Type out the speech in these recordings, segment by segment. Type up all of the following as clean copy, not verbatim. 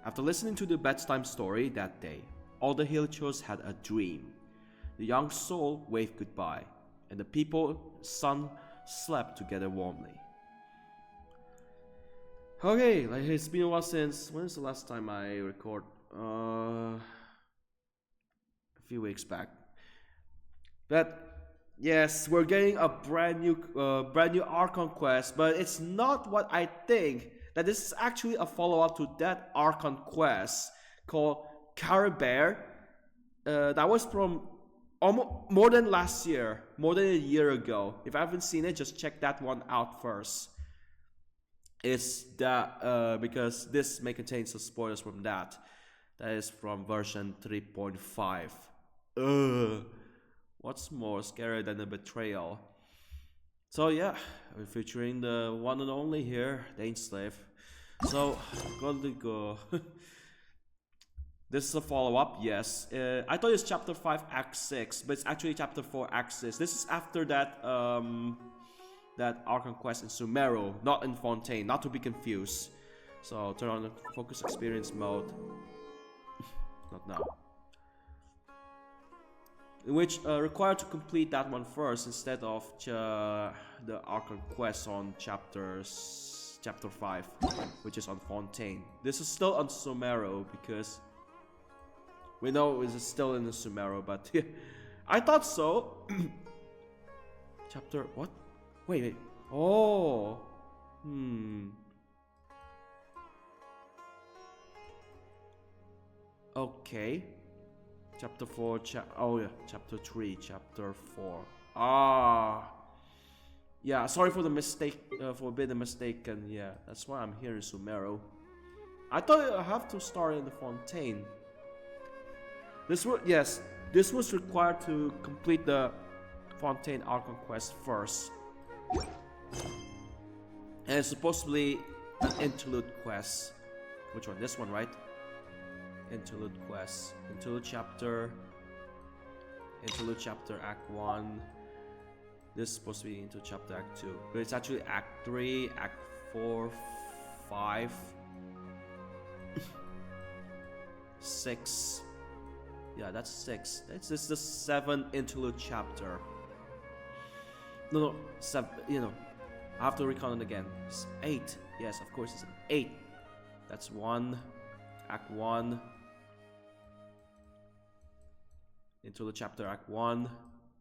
After listening to the bedtime story that day, all the Hilichos had a dream. The young soul waved goodbye, and the people sun slept together warmly. Okay, like it's been a while since. When is the last time I record? A few weeks back. But yes, we're getting a brand new Archon quest, but it's not what I think. That this is actually a follow-up to that Archon quest called Caribert. That was from more than last year, more than a year ago. If I haven't seen it, just check that one out first. It's that because this may contain some spoilers from that. That is from version 3.5. What's more scary than a betrayal? So yeah, we're featuring the one and only here, the Ain't Slave. So, gotta go. This is a follow-up, yes. I thought it's chapter 5, act 6, but it's actually chapter 4, act 6. This is after that that Archon quest in Sumeru, not in Fontaine, not to be confused. So turn on the focus experience mode. Not now. In which required to complete that one first instead of the Archon quest on chapter 5, which is on Fontaine. This is still on Sumeru because we know it's still in the Sumeru, but I thought so. Chapter what? Wait. Oh. Okay. Chapter 4, oh yeah, chapter 3, chapter 4. Yeah, sorry for the mistake, for being mistaken. Yeah, that's why I'm here in Sumeru. I thought I have to start in the Fontaine. This was required to complete the Fontaine Archon quest first. And it's supposed to be an Interlude Quest. Which one? This one, right? Interlude Quest. Interlude Chapter Act 1. This is supposed to be into Chapter Act 2. But it's actually Act 3, Act 4, 5, 6. Yeah, that's 6. This is the 7th Interlude Chapter. No, 7, you know. I have to recount it again. It's 8. Yes, of course it's 8. That's 1. Act 1. Into the chapter Act 1.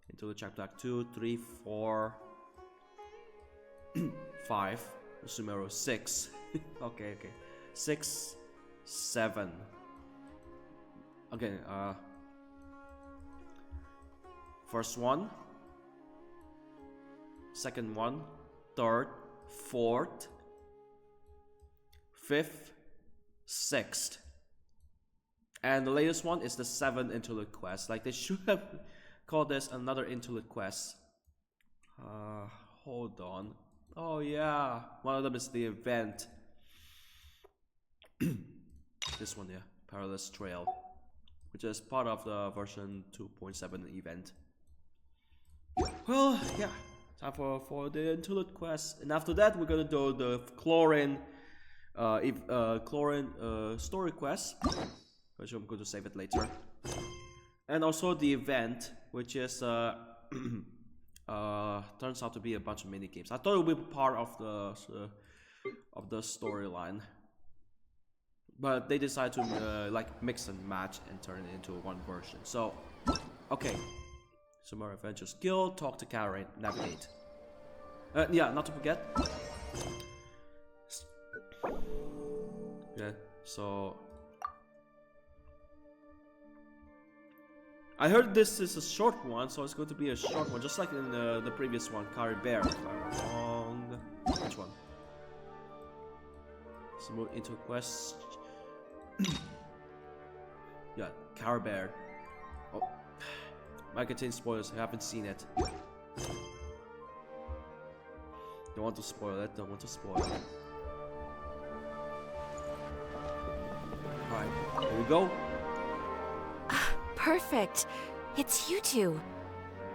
Into the chapter Act 2, 3, 4, 5. Sumeru 6. okay. 6, 7. Okay, first one. Second one. Third, fourth, fifth, sixth, and the latest one is the 7th Interlude Quest. Like they should have called this another Interlude Quest. Hold on. Oh yeah, one of them is the event. This one, yeah, Perilous Trail, which is part of the version 2.7 event. Well, yeah. Time for the Interlude Quest, and after that we're gonna do the Chlorine story quest, which I'm going to save it later, and also the event, which is turns out to be a bunch of mini games. I thought it would be part of the storyline, but they decided to like mix and match and turn it into one version. So, okay. Sumeru Adventures Guild, talk to Karen, navigate. Yeah, not to forget. Yeah, so I heard this is a short one, so it's going to be a short one, just like in the previous one, Caribert. Which one? Smooth into quest. Yeah, Caribert. Oh. Might contain spoilers, I haven't seen it. Don't want to spoil it, don't want to spoil it. Alright, here we go. Perfect. It's you two.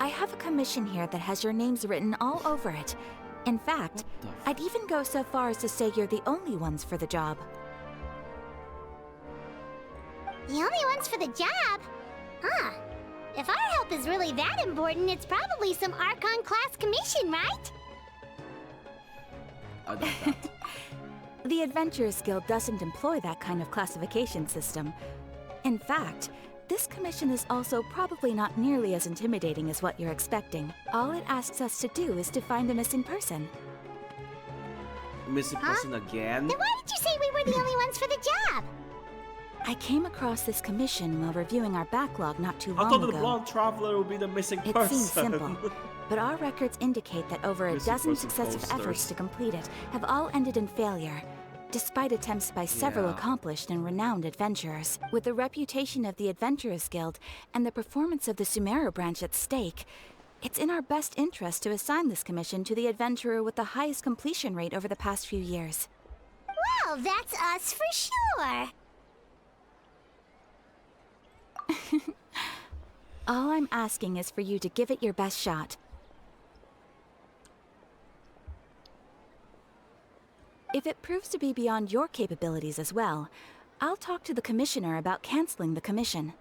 I have a commission here that has your names written all over it. In fact, I'd even go so far as to say you're the only ones for the job. The only ones for the job? Huh. If our help is really that important, it's probably some Archon-class commission, right? I doubt that. The Adventurers Guild doesn't employ that kind of classification system. In fact, this commission is also probably not nearly as intimidating as what you're expecting. All it asks us to do is to find a missing person. Missing person again? Then why did you say we were the only ones for the job? I came across this commission while reviewing our backlog not too long I thought ago. the blonde traveler would be the missing It person. seems simple, but our records indicate that over a Missing dozen person successive posters. efforts to complete it have all ended in failure, despite attempts by several Yeah. accomplished and renowned adventurers. With the reputation of the Adventurers Guild and the performance of the Sumeru branch at stake, it's in our best interest to assign this commission to the adventurer with the highest completion rate over the past few years. Well, that's us for sure. All I'm asking is for you to give it your best shot. If it proves to be beyond your capabilities as well, I'll talk to the commissioner about canceling the commission.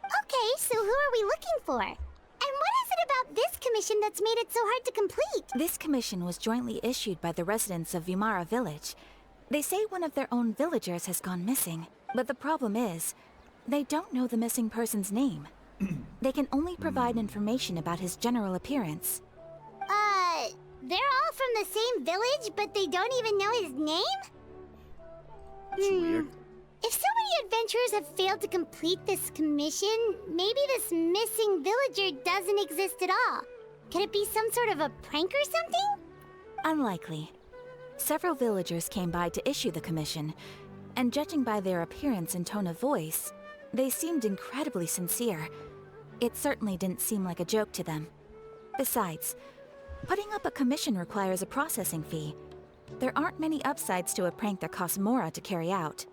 Okay, so who are we looking for? And what is it about this commission that's made it so hard to complete? This commission was jointly issued by the residents of Vimara Village. They say one of their own villagers has gone missing, but the problem is, they don't know the missing person's name. They can only provide information about his general appearance. They're all from the same village, but they don't even know his name? That's weird. If so many adventurers have failed to complete this commission, maybe this missing villager doesn't exist at all. Could it be some sort of a prank or something? Unlikely. Several villagers came by to issue the commission, and judging by their appearance and tone of voice, they seemed incredibly sincere. It certainly didn't seem like a joke to them. Besides, putting up a commission requires a processing fee. There aren't many upsides to a prank that costs Mora to carry out.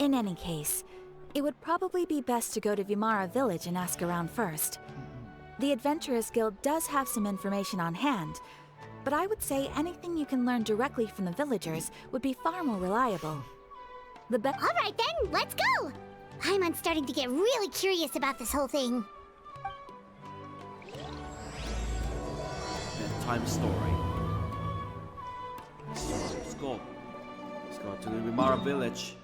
In any case, it would probably be best to go to Vimara Village and ask around first. The Adventurers Guild does have some information on hand, but I would say anything you can learn directly from the villagers would be far more reliable. All right then, let's go! I'm starting to get really curious about this whole thing. Bedtime story. Let's go. Let's go to the Vimara Village.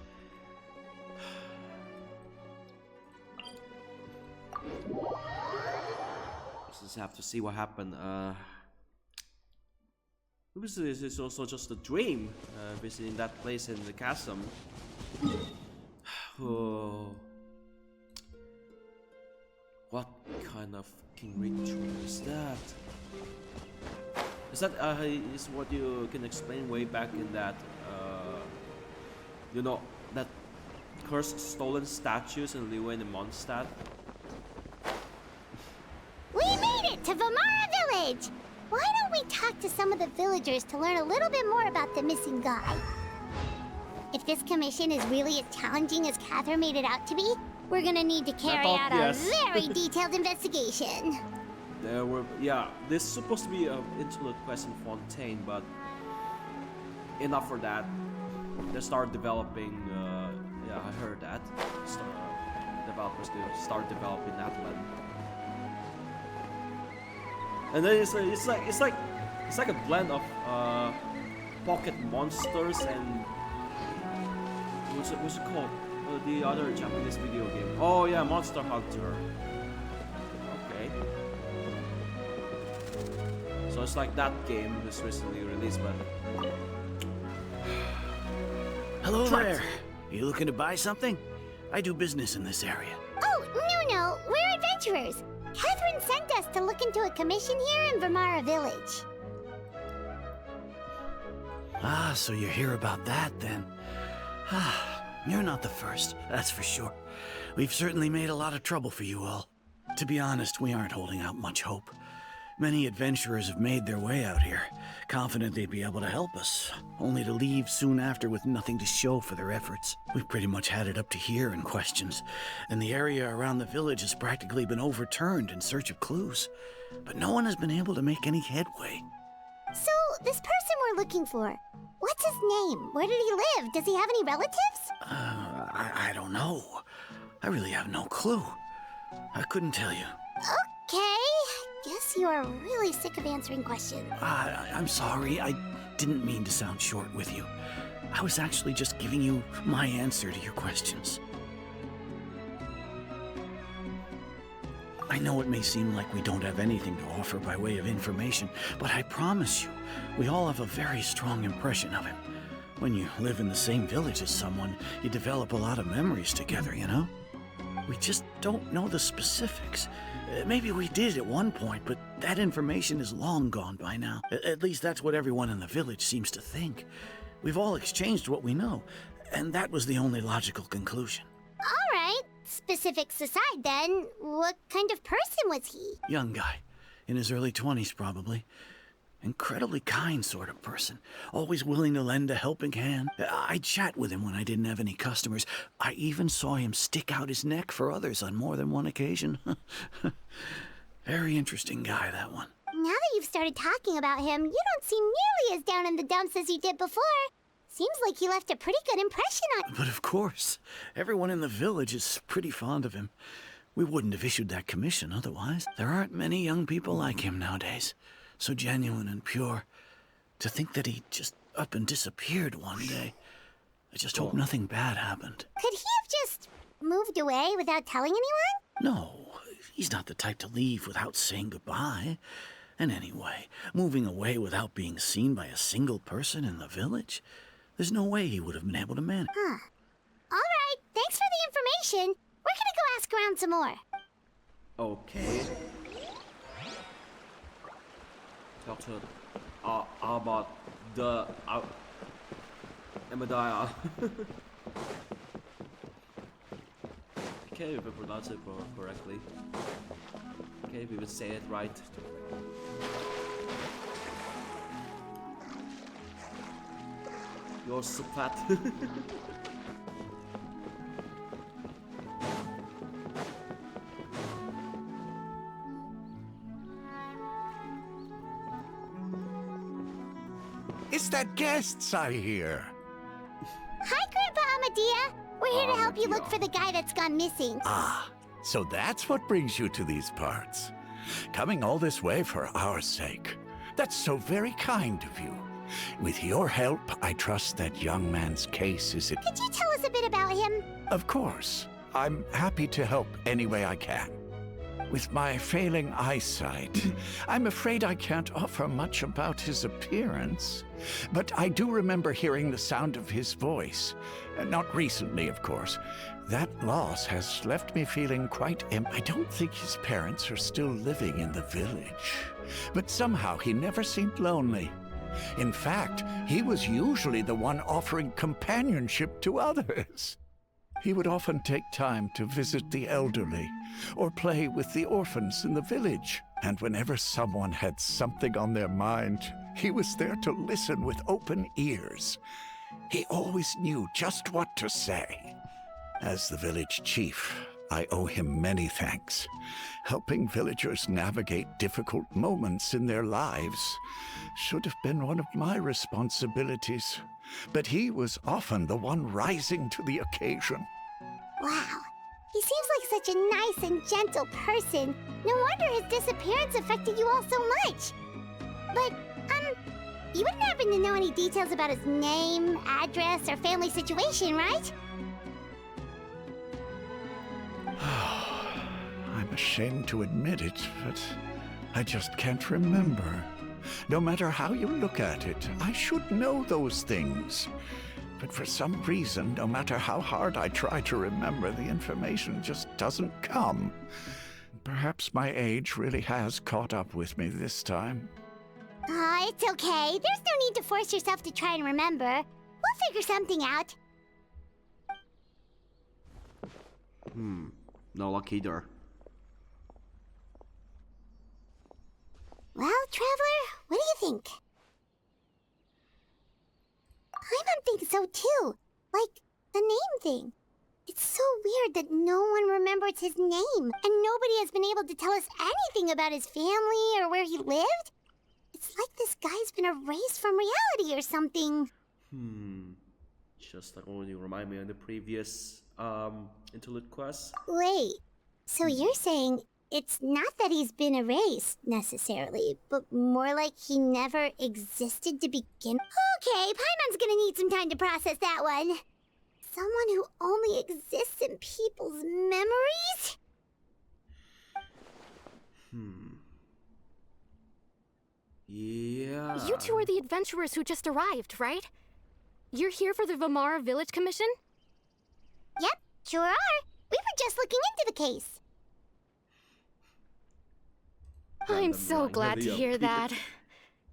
Let's just have to see what happened. This is also just a dream. Visiting that place in the chasm. Oh. What kind of fucking ritual is that? Is that is what you can explain way back in that you know, that cursed stolen statues in Liu and Mondstadt? We made it to Vimara Village! Why don't we talk to some of the villagers to learn a little bit more about the missing guy? If this commission is really as challenging as Catherine made it out to be, we're gonna need to carry out a very detailed investigation. There were, yeah, this is supposed to be an Interlude Quest in Fontaine, but enough for that. They start developing, yeah, I heard that. Developers do start developing that one. And then it's like a blend of pocket monsters and what's it called? The other Japanese video game. Oh yeah, Monster Hunter. Okay. So it's like that game was recently released, but Hello there. You looking to buy something? I do business in this area. Oh, no, we're adventurers. Catherine sent us to look into a commission here in Vimara Village. Ah, so you're here about that then. Ah, you're not the first, that's for sure. We've certainly made a lot of trouble for you all. To be honest, we aren't holding out much hope. Many adventurers have made their way out here, confident they'd be able to help us, only to leave soon after with nothing to show for their efforts. We've pretty much had it up to here in questions, and the area around the village has practically been overturned in search of clues. But no one has been able to make any headway. So, this person we're looking for, what's his name? Where did he live? Does he have any relatives? I don't know. I really have no clue. I couldn't tell you. Okay. Guess you are really sick of answering questions. I'm sorry. I didn't mean to sound short with you. I was actually just giving you my answer to your questions. I know it may seem like we don't have anything to offer by way of information, but I promise you, we all have a very strong impression of him. When you live in the same village as someone, you develop a lot of memories together, you know? We just don't know the specifics. Maybe we did at one point, but that information is long gone by now. At least that's what everyone in the village seems to think. We've all exchanged what we know, and that was the only logical conclusion. All right. Specifics aside then, what kind of person was he? Young guy. In his early 20s, probably. Incredibly kind sort of person. Always willing to lend a helping hand. I'd chat with him when I didn't have any customers. I even saw him stick out his neck for others on more than one occasion. Very interesting guy, that one. Now that you've started talking about him, you don't seem nearly as down in the dumps as you did before. Seems like he left a pretty good impression on... But of course, everyone in the village is pretty fond of him. We wouldn't have issued that commission otherwise. There aren't many young people like him nowadays. So genuine and pure. To think that he just up and disappeared one day. I just hope nothing bad happened. Could he have just moved away without telling anyone? No, he's not the type to leave without saying goodbye. And anyway, moving away without being seen by a single person in the village? There's no way he would have been able to manage. Huh. All right, thanks for the information. We're gonna go ask around some more. Okay. Talk to about the Amadiah. Okay, if I pronounce it correctly. Okay, we would say it right. You're so fat. It's that guests I hear. Hi, Grandpa Amadea. We're here to help you look for the guy that's gone missing. Ah, so that's what brings you to these parts. Coming all this way for our sake. That's so very kind of you. With your help, I trust that young man's case is... Could you tell us a bit about him? Of course. I'm happy to help any way I can. With my failing eyesight, I'm afraid I can't offer much about his appearance. But I do remember hearing the sound of his voice. Not recently, of course. That loss has left me feeling quite empty. I don't think his parents are still living in the village. But somehow he never seemed lonely. In fact, he was usually the one offering companionship to others. He would often take time to visit the elderly or play with the orphans in the village. And whenever someone had something on their mind, he was there to listen with open ears. He always knew just what to say. As the village chief, I owe him many thanks. Helping villagers navigate difficult moments in their lives should have been one of my responsibilities. But he was often the one rising to the occasion. Wow. He seems like such a nice and gentle person. No wonder his disappearance affected you all so much. But, you wouldn't happen to know any details about his name, address, or family situation, right? I'm ashamed to admit it, but I just can't remember. No matter how you look at it, I should know those things. But for some reason, no matter how hard I try to remember, the information just doesn't come. Perhaps my age really has caught up with me this time. It's okay. There's no need to force yourself to try and remember. We'll figure something out. No luck either. Well, Traveler, what do you think? Paimon thinks so too. Like, the name thing. It's so weird that no one remembers his name, and nobody has been able to tell us anything about his family or where he lived. It's like this guy's been erased from reality or something. Just like when you remind me of the previous Interlude Quest. Wait, so you're saying it's not that he's been erased, necessarily, but more like he never existed to begin? Okay, Paimon's gonna need some time to process that one. Someone who only exists in people's memories? Yeah. You two are the adventurers who just arrived, right? You're here for the Vimara Village commission? Yep, sure are. We were just looking into the case. I'm so glad to hear that.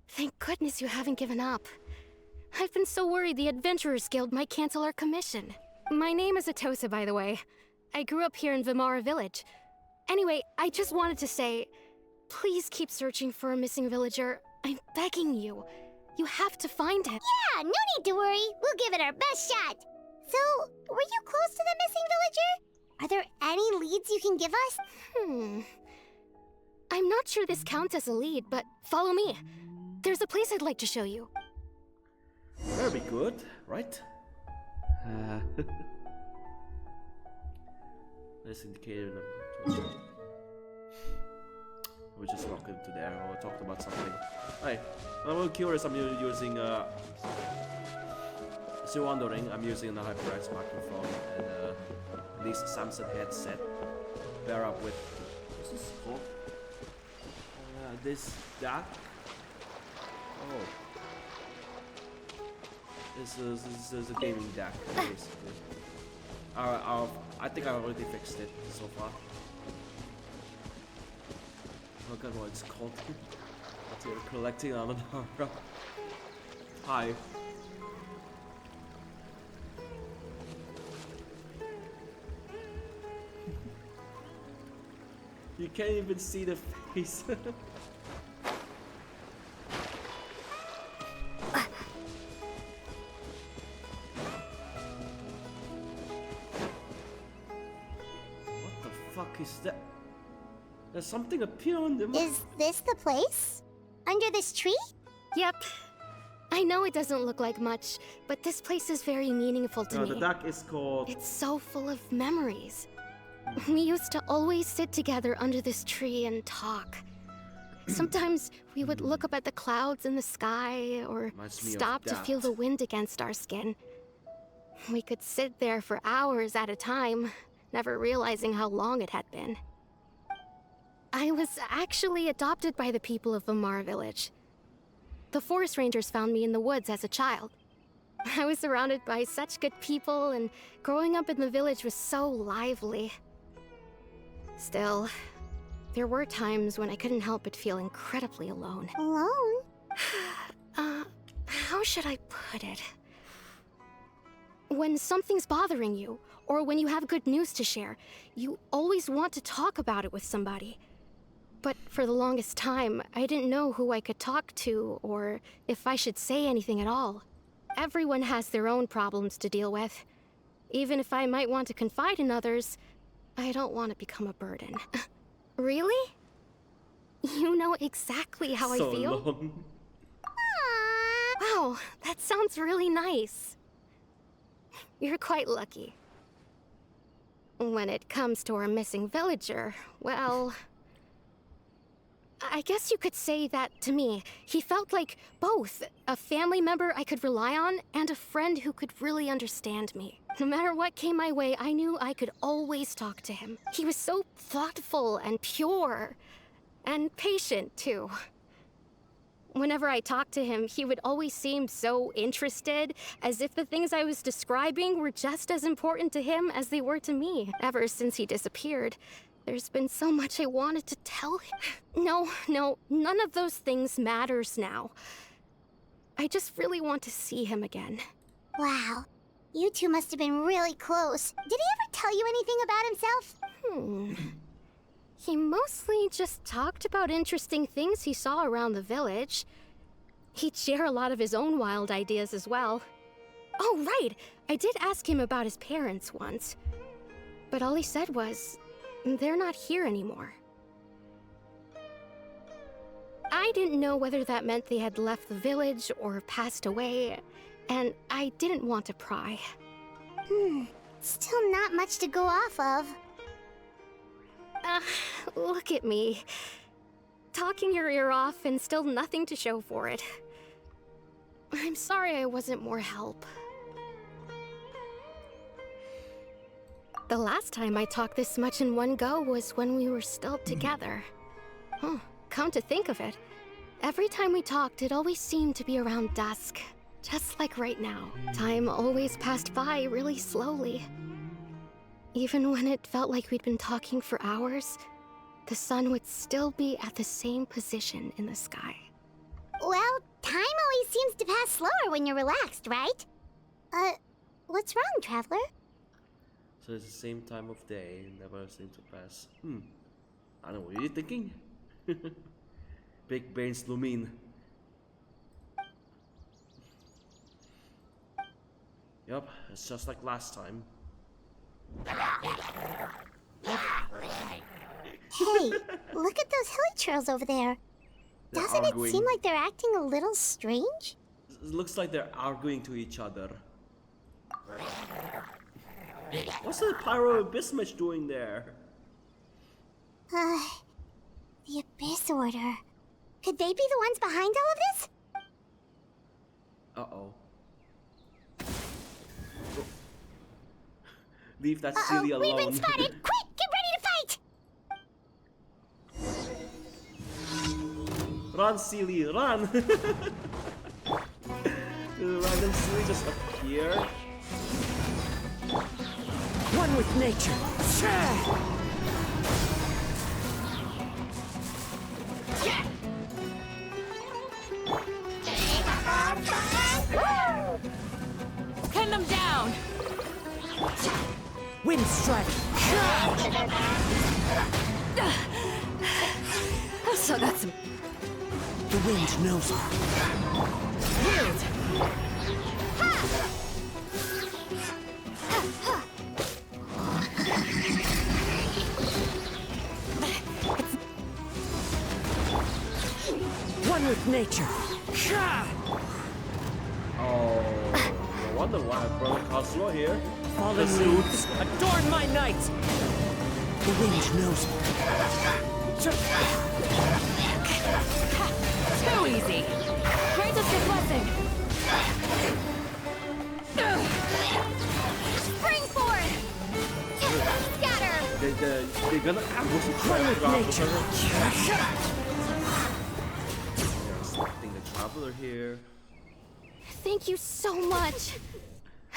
Thank goodness you haven't given up. I've been so worried the Adventurers Guild might cancel our commission. My name is Atossa, by the way. I grew up here in Vimara Village. Anyway, I just wanted to say, please keep searching for a missing villager. I'm begging you. You have to find him. Yeah, no need to worry. We'll give it our best shot. So, were you close to the missing villager? Are there any leads you can give us? I'm not sure this counts as a lead, but follow me. There's a place I'd like to show you. That'll be good, right? This indicator. We just walked into there or talked about something. Hey, I'm a little curious. I'm using still wondering. I'm using the HyperX microphone and this Samsung headset. Pair up with what's this called? This DAC. Oh, this is a gaming DAC basically. I think I already fixed it so far. I forgot what it's called. What you're collecting on an Hi. You can't even see the face. What the fuck is that? There's something appear on the Is this the place? Under this tree? Yep. I know it doesn't look like much, but this place is very meaningful to me. The duck is called... It's so full of memories. We used to always sit together under this tree and talk. Sometimes we would look up at the clouds in the sky or stop to feel the wind against our skin. We could sit there for hours at a time, never realizing how long it had been. I was actually adopted by the people of Vimara Village. The forest rangers found me in the woods as a child. I was surrounded by such good people, and growing up in the village was so lively. Still, there were times when I couldn't help but feel incredibly alone. Alone? How should I put it? When something's bothering you, or when you have good news to share, you always want to talk about it with somebody. But for the longest time, I didn't know who I could talk to, or if I should say anything at all. Everyone has their own problems to deal with. Even if I might want to confide in others, I don't want to become a burden. Really? You know exactly how I feel? Long. Wow, that sounds really nice. You're quite lucky. When it comes to our missing villager, well... I guess you could say that to me. He felt like both a family member I could rely on and a friend who could really understand me. No matter what came my way, I knew I could always talk to him. He was so thoughtful and pure, and patient too. Whenever I talked to him, he would always seem so interested, as if the things I was describing were just as important to him as they were to me. Ever since he disappeared, there's been so much I wanted to tell him. No, none of those things matters now. I just really want to see him again. Wow. You two must have been really close. Did he ever tell you anything about himself? He mostly just talked about interesting things he saw around the village. He'd share a lot of his own wild ideas as well. Oh, right! I did ask him about his parents once. But all he said was, they're not here anymore. I didn't know whether that meant they had left the village or passed away, and I didn't want to pry. Still not much to go off of. Look at me. Talking your ear off and still nothing to show for it. I'm sorry I wasn't more help. The last time I talked this much in one go was when we were still together. Huh, come to think of it, every time we talked, it always seemed to be around dusk. Just like right now. Time always passed by really slowly. Even when it felt like we'd been talking for hours, the sun would still be at the same position in the sky. Well, time always seems to pass slower when you're relaxed, right? What's wrong, Traveler? So it's the same time of day, never seems to pass. I don't know, what are you thinking? Big brains Lumine. Yup, it's just like last time. Hey, look at those hilichurls over there. Doesn't it seem like they're acting a little strange? It looks like they're arguing to each other. What's the Pyro Abyss Mage doing there? The Abyss Order. Could they be the ones behind all of this? Uh-oh. Leave that Sealy alone. We've been spotted! Quick, get ready to fight! Run, Sealy, run! Random Sealy just appear. One with nature. Pin them down. Wind strike. So that's some. The wind knows me. Wind. One with nature. Oh, no wonder why I brought a Cosmo here. Fallen leaves adorn my night. The wind knows me. Too easy. Grant us your blessing. Spring forth! Scatter! They're gonna ambush each other. They're expecting the Traveler here. Thank you so much.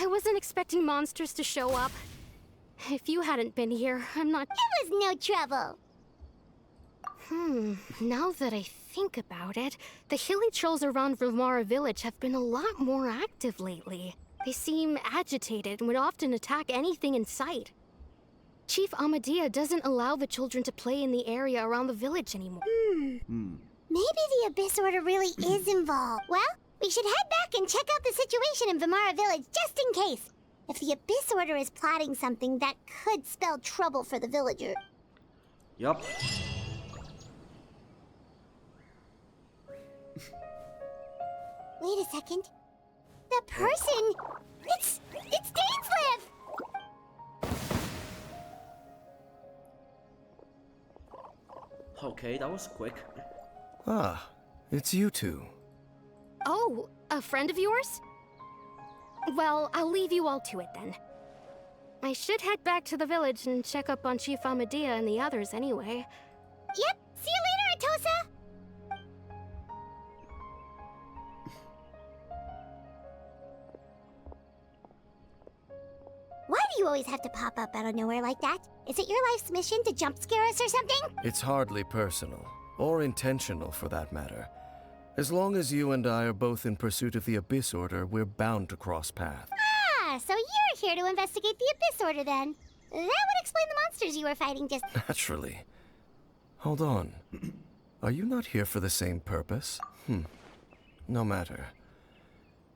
I wasn't expecting monsters to show up. If you hadn't been here, I'm not... It was no trouble. Now that I think about it, the hilichurls around Vimara Village have been a lot more active lately. They seem agitated and would often attack anything in sight. Chief Amadea doesn't allow the children to play in the area around the village anymore. Maybe the Abyss Order really is involved. Well, we should head back and check out the situation in Vimara Village just in case. If the Abyss Order is plotting something that could spell trouble for the villager. Yup. Wait a second. The person... It's Dainsleif! Okay, that was quick. Ah, it's you two. Oh, a friend of yours? Well, I'll leave you all to it then. I should head back to the village and check up on Chief Amadea and the others anyway. Yep, see you later, Atossa! Why do you always have to pop up out of nowhere like that? Is it your life's mission to jump scare us or something? It's hardly personal, or intentional for that matter. As long as you and I are both in pursuit of the Abyss Order, we're bound to cross paths. Ah, so you're here to investigate the Abyss Order then. That would explain the monsters you were fighting just... Naturally. Hold on. Are you not here for the same purpose? No matter.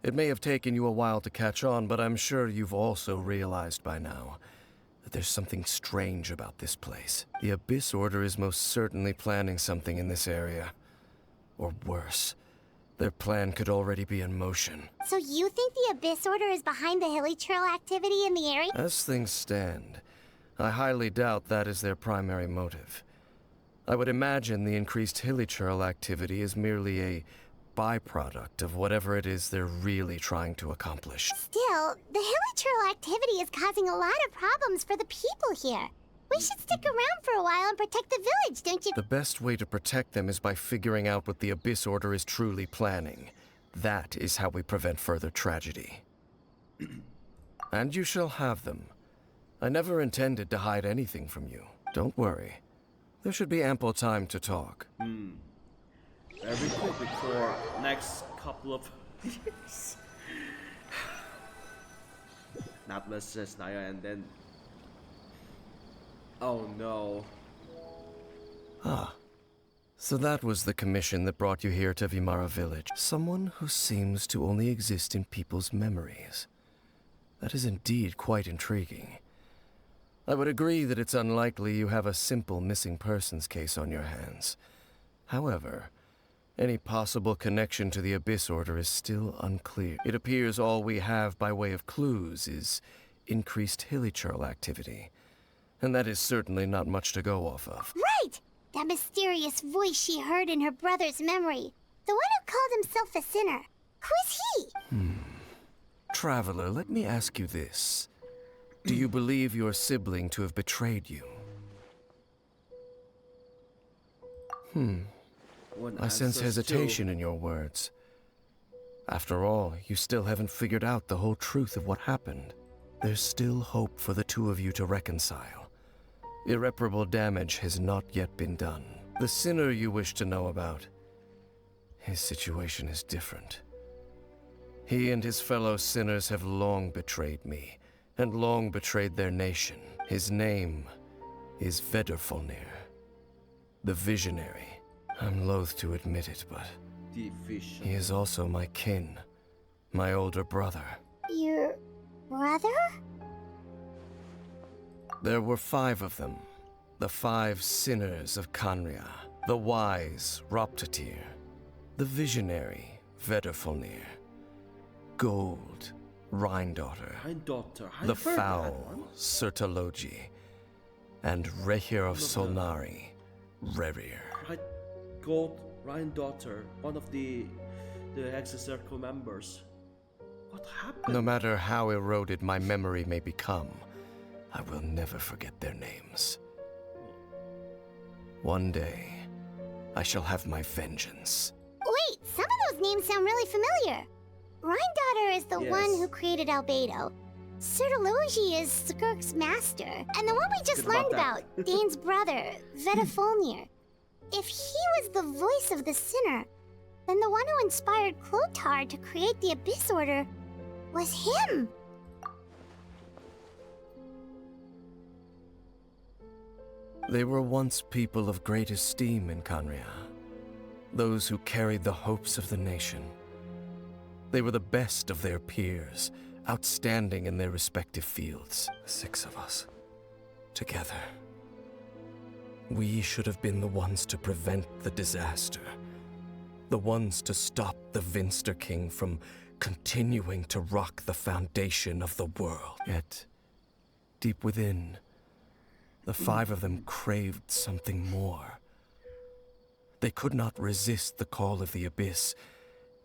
It may have taken you a while to catch on, but I'm sure you've also realized by now that there's something strange about this place. The Abyss Order is most certainly planning something in this area. Or worse, their plan could already be in motion. So you think the Abyss Order is behind the hilly churl activity in the area? As things stand, I highly doubt that is their primary motive. I would imagine the increased hilichurl activity is merely a byproduct of whatever it is they're really trying to accomplish. Still, the hilly churl activity is causing a lot of problems for the people here. We should stick around for a while and protect the village, don't you? The best way to protect them is by figuring out what the Abyss Order is truly planning. That is how we prevent further tragedy. And you shall have them. I never intended to hide anything from you. Don't worry. There should be ample time to talk. Very quick before next couple of years. Not let's just Naya and then. Oh no. Ah. So that was the commission that brought you here to Vimara Village. Someone who seems to only exist in people's memories. That is indeed quite intriguing. I would agree that it's unlikely you have a simple missing persons case on your hands. However, any possible connection to the Abyss Order is still unclear. It appears all we have by way of clues is increased hilichurl activity. And that is certainly not much to go off of. Right! That mysterious voice she heard in her brother's memory. The one who called himself a sinner. Who is he? Traveler, let me ask you this. Do you believe your sibling to have betrayed you? I sense hesitation in your words. After all, you still haven't figured out the whole truth of what happened. There's still hope for the two of you to reconcile. Irreparable damage has not yet been done. The sinner you wish to know about, his situation is different. He and his fellow sinners have long betrayed me, and long betrayed their nation. His name is Vedrfolnir, the Visionary. I'm loath to admit it, but he is also my kin, my older brother. Your brother? There were 5 of them, the 5 sinners of Khaenri'ah, the wise Roptatyr, the visionary Vedrfolnir, Gold Rhine-daughter, the foul Sertologi, and Rehir of Solnari, Rerir. Right, Gold Rhine-daughter, one of the Hexacircle members. What happened? No matter how eroded my memory may become, I will never forget their names. One day, I shall have my vengeance. Wait, some of those names sound really familiar. Rhine-daughter is the one who created Albedo. Sertologi is Skirk's master. And the one we just learned about, Dane's brother, Vedrfolnir. If he was the voice of the sinner, then the one who inspired Clothar to create the Abyss Order was him. They were once people of great esteem in Khaenri'ah, those who carried the hopes of the nation. They were the best of their peers, outstanding in their respective fields. 6 of us, together. We should have been the ones to prevent the disaster. The ones to stop the Vinster King from continuing to rock the foundation of the world. Yet, deep within, the 5 of them craved something more. They could not resist the call of the Abyss,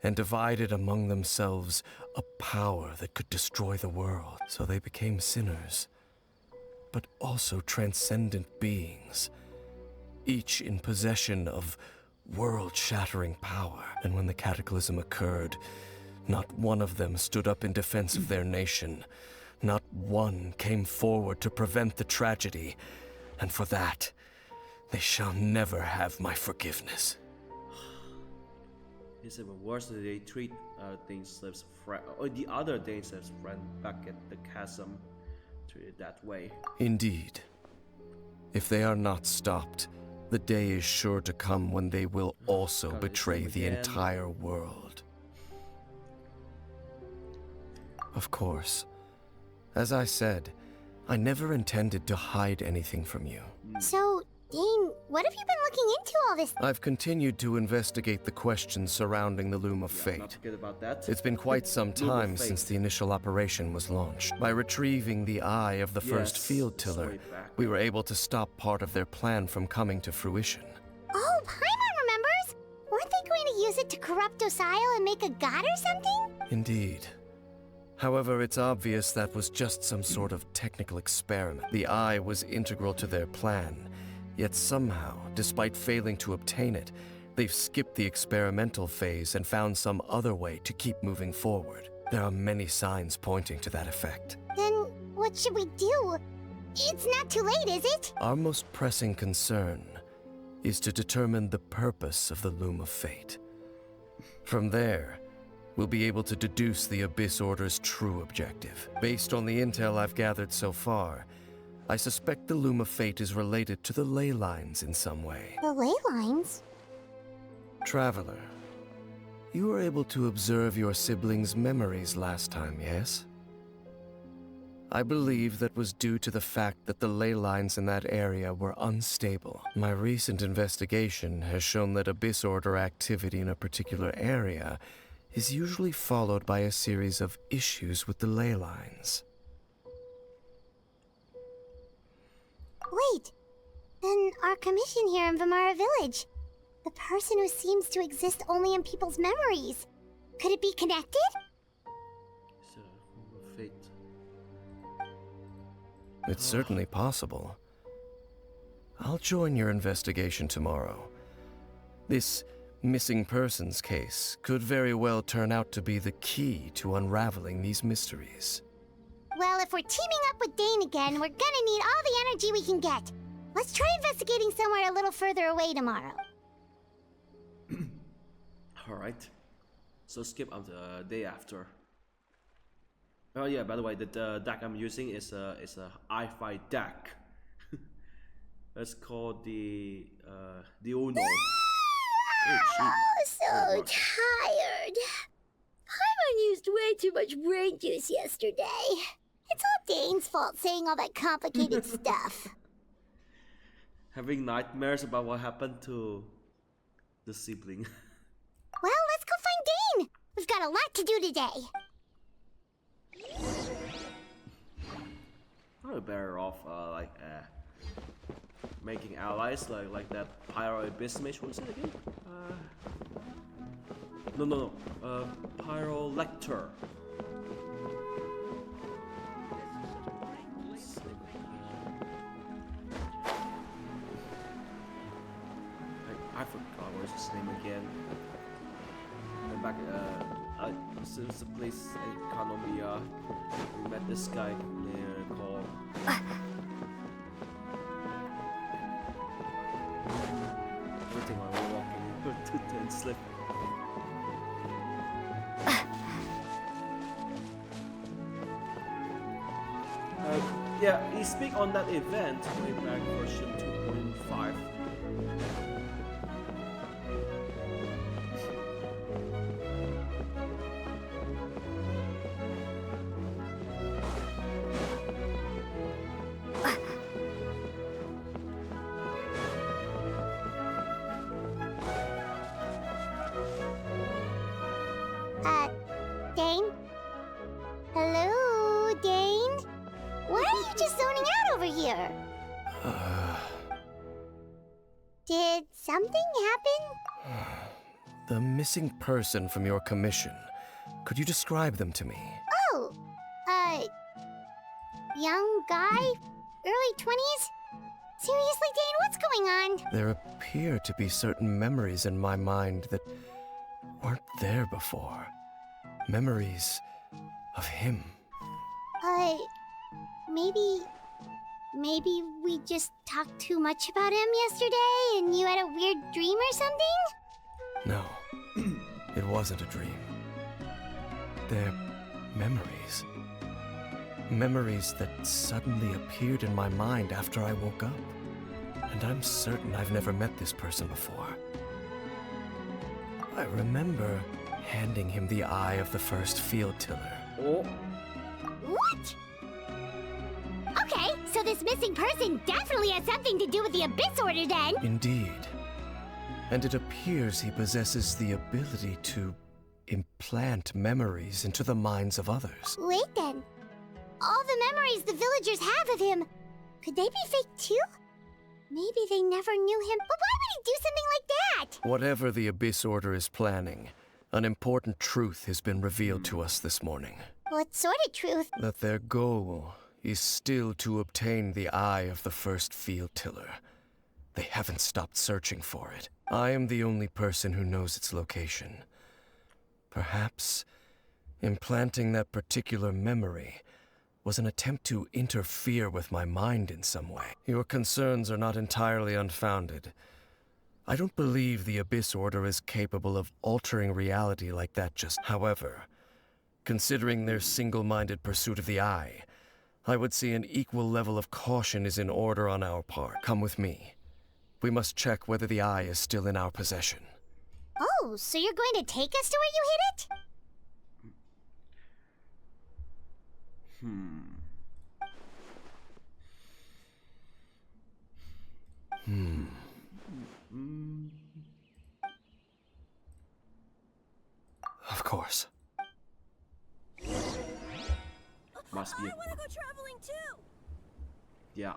and divided among themselves a power that could destroy the world. So they became sinners, but also transcendent beings, each in possession of world-shattering power. And when the cataclysm occurred, not one of them stood up in defense of their nation. Not one came forward to prevent the tragedy. And for that, they shall never have my forgiveness. It's even worse that they treat Dainslav's friend, or the other Dainslav's friend back at the chasm, treated that way. Indeed. If they are not stopped, the day is sure to come when they will also betray the entire world. Of course. As I said, I never intended to hide anything from you. So, Dane, what have you been looking into all this? I've continued to investigate the questions surrounding the Loom of Not Fate. forget about that. It's been quite some Loom of time Fate. since the initial operation was launched. By retrieving the eye of the first Yes, field it's tiller, way back. we were able to stop part of their plan from coming to fruition. Oh, Paimon remembers! Weren't they going to use it to corrupt Osiel and make a god or something? Indeed. However, it's obvious that was just some sort of technical experiment. The eye was integral to their plan, yet somehow, despite failing to obtain it, they've skipped the experimental phase and found some other way to keep moving forward. There are many signs pointing to that effect. Then what should we do? It's not too late, is it? Our most pressing concern is to determine the purpose of the Loom of Fate. From there, we'll be able to deduce the Abyss Order's true objective. Based on the intel I've gathered so far, I suspect the Loom of Fate is related to the ley lines in some way. The ley lines? Traveler, you were able to observe your siblings' memories last time, yes? I believe that was due to the fact that the ley lines in that area were unstable. My recent investigation has shown that Abyss Order activity in a particular area is usually followed by a series of issues with the ley lines. Wait, then our commission here in Vimara Village. The person who seems to exist only in people's memories. Could it be connected? It's a Loom of Fate. It's certainly possible. I'll join your investigation tomorrow. This missing persons case could very well turn out to be the key to unraveling these mysteries. Well, if we're teaming up with Dane again, we're gonna need all the energy we can get. Let's try investigating somewhere a little further away tomorrow. Alright. So skip on the day after. Oh yeah, by the way, the deck I'm using is a I-Fi deck. That's called the Uno. Oh, so tired. Paimon used way too much brain juice yesterday. It's all Dane's fault saying all that complicated stuff. Having nightmares about what happened to the sibling. Well, let's go find Dane. We've got a lot to do today. Probably better off making allies like that Pyro Abyss mage. What was it again? No. Pyro Lecter. I forgot what was his name again. And back this is a place in Kanomiya. We met this guy called everything while we're walking to and slip. Yeah, he speak on that event way back version 2.5. Dane? Hello, Dane? Why are you just zoning out over here? Did something happen? The missing person from your commission. Could you describe them to me? Oh, young guy? Early 20s? Seriously, Dane, what's going on? There appear to be certain memories in my mind that weren't there before. Memories of him. Maybe we just talked too much about him yesterday and you had a weird dream or something? No, it wasn't a dream. They're memories. Memories that suddenly appeared in my mind after I woke up. And I'm certain I've never met this person before. I remember handing him the eye of the first field tiller. Oh. What? Okay, So this missing person definitely has something to do with the Abyss Order then! Indeed. And it appears he possesses the ability to implant memories into the minds of others. Wait then. All the memories the villagers have of him, could they be fake too? Maybe they never knew him, but why would he do something like that? Whatever the Abyss Order is planning, an important truth has been revealed to us this morning. What sort of truth? That their goal is still to obtain the eye of the first field tiller. They haven't stopped searching for it. I am the only person who knows its location. Perhaps implanting that particular memory was an attempt to interfere with my mind in some way. Your concerns are not entirely unfounded. I don't believe the Abyss Order is capable of altering reality like that just. However, considering their single-minded pursuit of the eye, I would say an equal level of caution is in order on our part. Come with me. We must check whether the eye is still in our possession. Oh, so you're going to take us to where you hid it? Of course. Must be. I want to go traveling too. Yeah.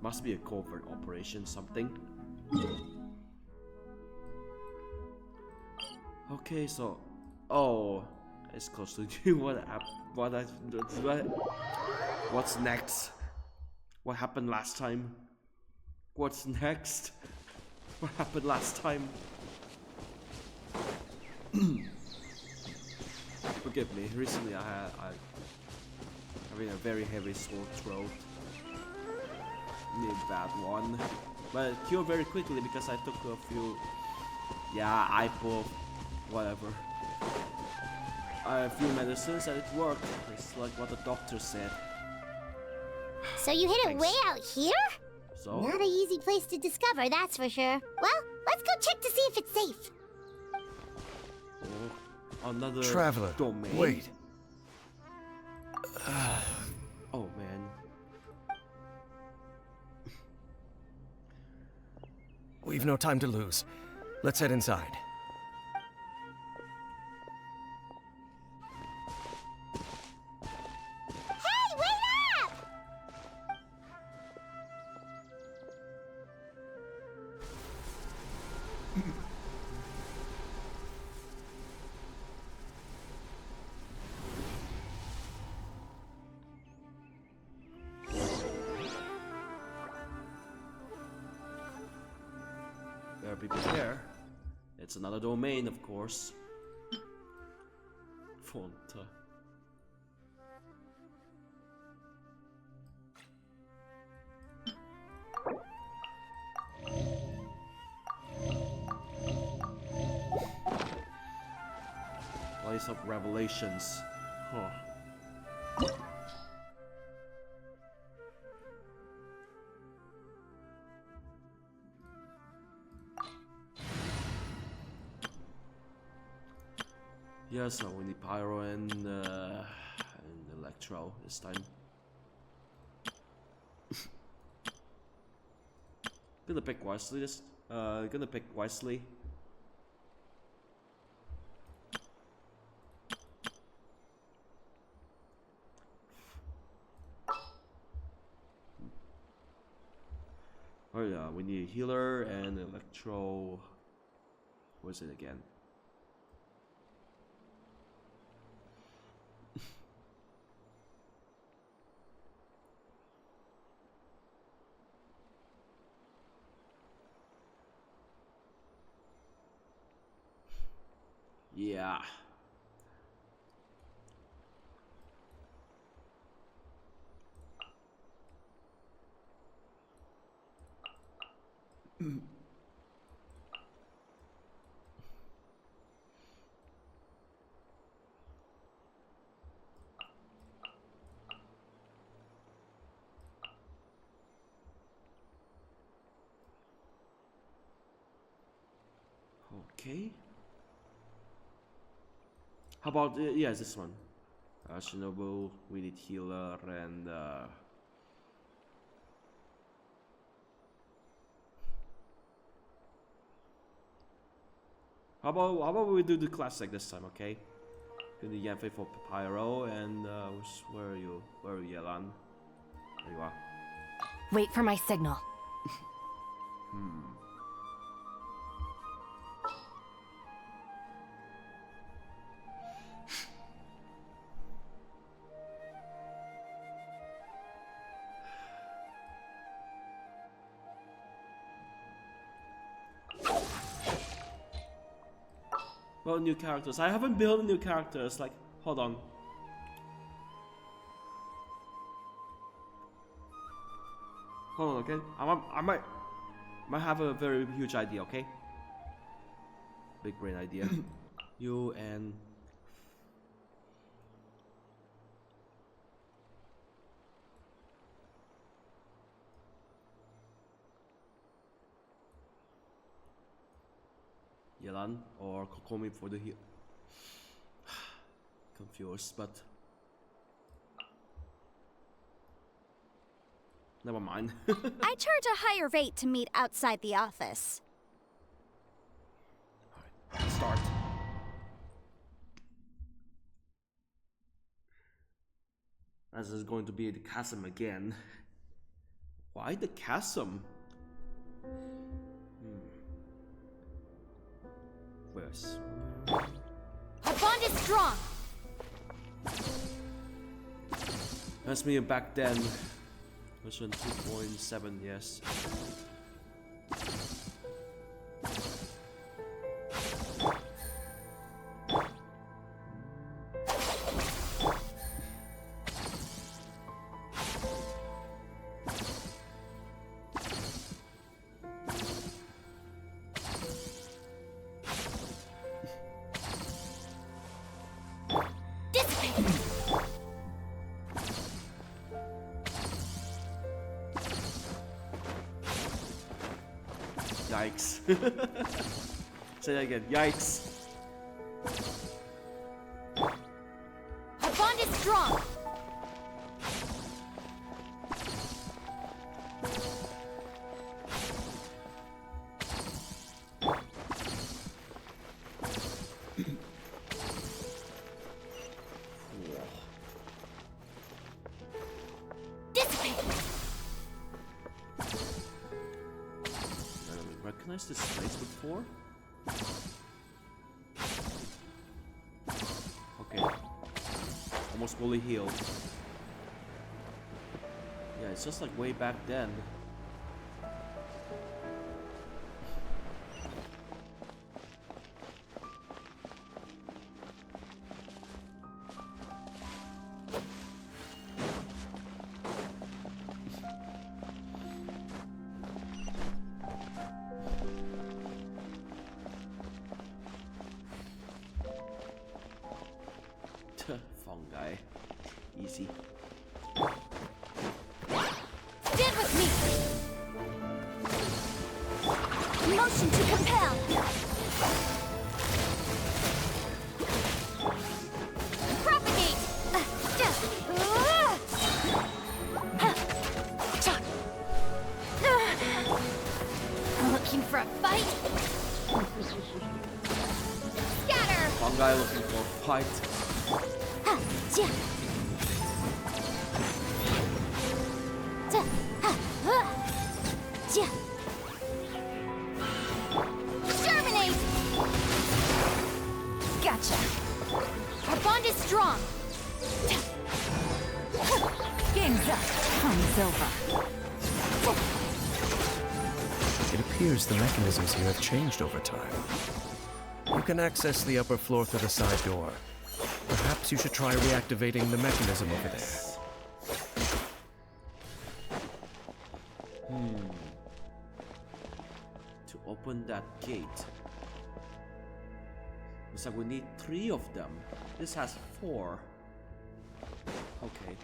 Must be a covert operation, something. Okay, so, oh, it's close to you. What's next? What happened last time? What's next? What happened last time? Forgive me. Recently, I having a very heavy sore throat. Really bad one, but it cured very quickly because I took a few, iPo, whatever. A few medicines and it worked. It's like what the doctor said. So you hid it way out here? So? Not an easy place to discover, that's for sure. Well, let's go check to see if it's safe. Oh, another Traveler, domain. wait. Oh man. We've no time to lose. Let's head inside. Hey, wait up! Better be prepared. It's another domain, of course. Fonta. Place of Revelations. Huh. Yeah, so we need Pyro and Electro this time. Gonna pick wisely this. Gonna pick wisely. Oh yeah, we need a healer and Electro. What is it again? Yeah. Okay. How about yeah, this one? Shinobu, we need healer, and how about we do the classic this time, okay? Do the Yanfei for Pyro, and where are you? Where are you, Yelan? There you are. Wait for my signal. Well, new characters. I haven't built new characters. Like, hold on. Hold on, okay? I might have a very huge idea, okay? Big brain idea. You and Yelan or Kokomi for the heal. Confused, but never mind. I charge a higher rate to meet outside the office. Alright, start. As is going to be the chasm again. Why the chasm? Where's... Our bond is strong. That's me back then. Version 2.7, yes. Yikes. Say that again. Yikes. Our bond is strong. This place before? Okay. Almost fully healed. Yeah, it's just like way back then. Fungi. Easy. Stand with me! Motion to compel! Propagate! Looking for a fight? Scatter! Fungi looking for a fight. Exterminate! Gotcha. Our bond is strong. Game's up. Time's over. It appears the mechanisms here have changed over time. You can access the upper floor through the side door. Perhaps you should try reactivating the mechanism over there. To open that gate. Looks like we need 3 of them. This has 4. Okay.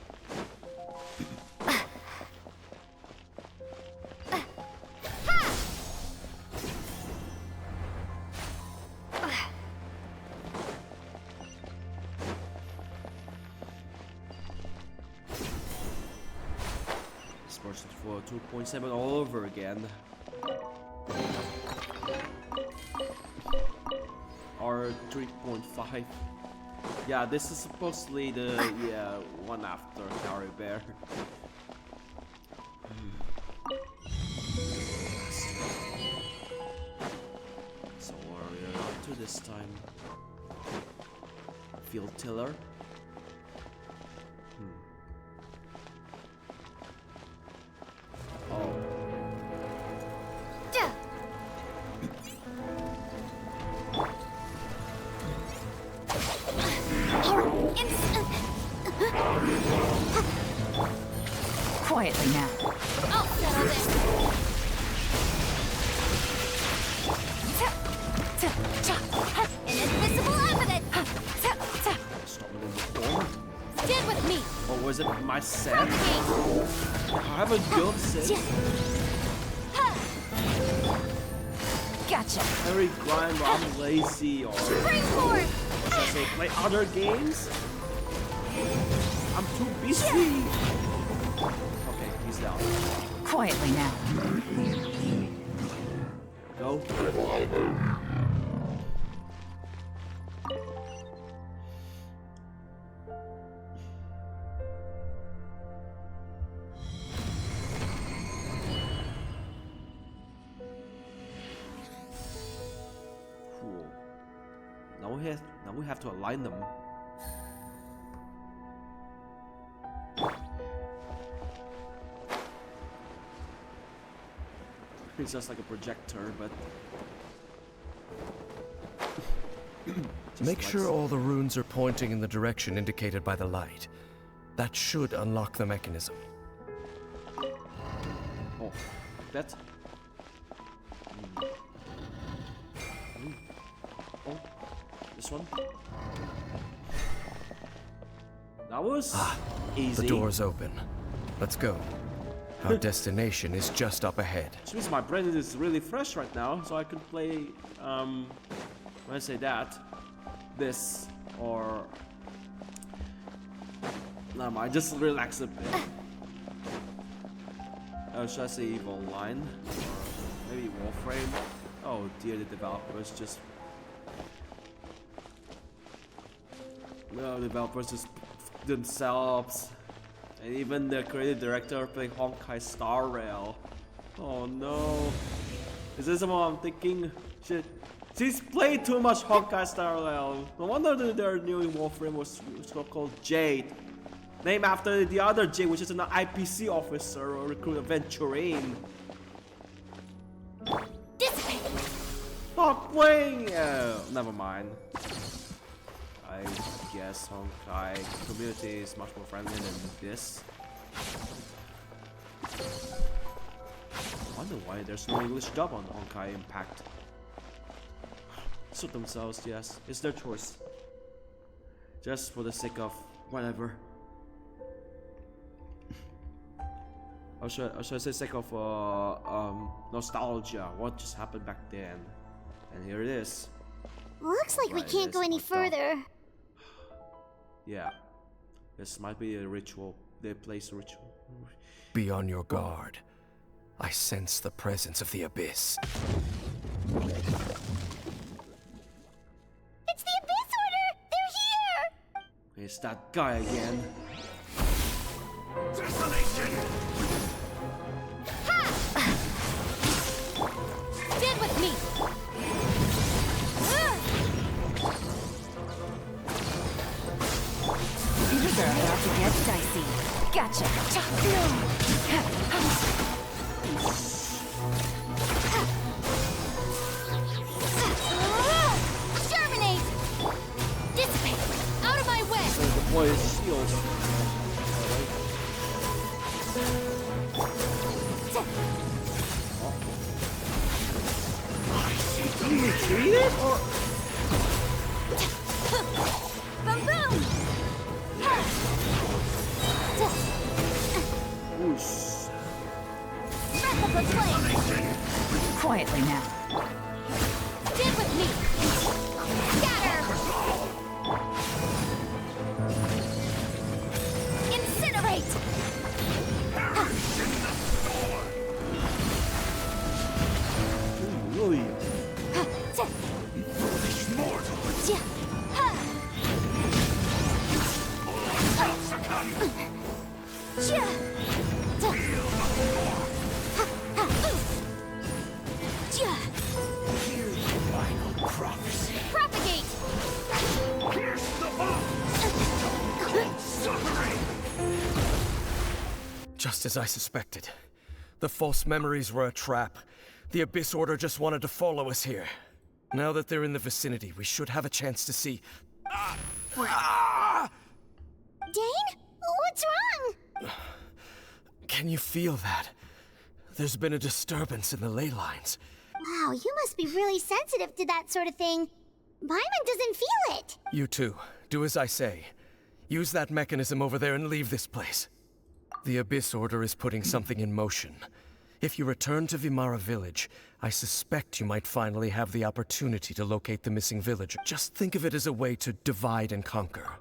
version for 2.7 all over again. Or 3.5. Yeah, this is supposedly the one after Caribert. So what are we up to this time? Field tiller. Oh. Quietly now. I'll settle this. Inadmissible evidence. Stop it in the form. Stand with me. Or was it my set? I have a good set. Gotcha. Very grind, but I'm lazy, or Springboard. should I say play other games? I'm too busy. Okay, he's down. Quietly now. Go. Cool. Now we have to align them. It's just like a projector, but Make sure all the runes are pointing in the direction indicated by the light. That should unlock the mechanism. oh, that. Oh, this one. That was easy. The door's open. Let's go. Our destination is just up ahead. Which means my brain is really fresh right now, so I can play, when I say that, this, or... No, I just relax a bit. Should I say EVE Online? Or maybe Warframe? Oh dear, the developers just... No, the developers just themselves. And even the creative director playing Honkai Star Rail. Oh no. Is this what I'm thinking? Shit. She's played too much Honkai Star Rail. No wonder their new Warframe was called Jade. Named after the other Jade, which is an IPC officer or recruit aventurine. Stop playing! Never mind. I guess Honkai community is much more friendly than this. I wonder why there's no English dub on Honkai Impact. Suit themselves, yes. It's their choice. Just for the sake of whatever. Or should I say sake of nostalgia, what just happened back then. And here it is. Looks like we can't go any further. Yeah. This might be a ritual. They place a ritual. Be on your guard. I sense the presence of the abyss. It's the Abyss Order! They're here! It's that guy again. Desolation! Stand with me. These are about to get dicey. Gotcha. Germinate. Dissipate. Out of my way. So the boy is shield. Did he retreat it or? Boom boom. Whoosh. Replica flame. Quietly now. Stand with me. Scatter. Incinerate. Final prophecy. Propagate! Pierce the vault! Suffering! Just as I suspected. The false memories were a trap. The Abyss Order just wanted to follow us here. Now that they're in the vicinity, we should have a chance to see. Dane? What's wrong? Can you feel that? There's been a disturbance in the ley lines. Wow, you must be really sensitive to that sort of thing. Paimon doesn't feel it. You too. Do as I say. Use that mechanism over there and leave this place. The Abyss Order is putting something in motion. If you return to Vimara Village, I suspect you might finally have the opportunity to locate the missing villager. Just think of it as a way to divide and conquer.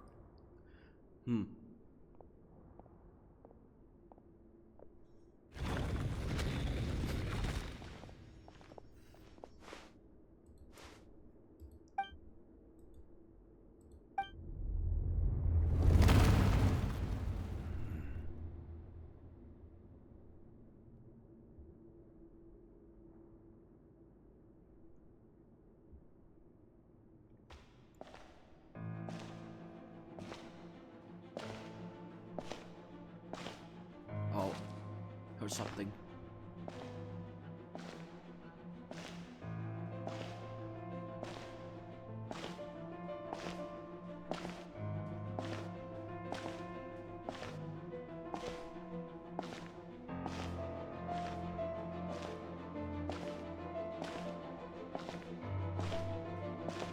Oh, or something.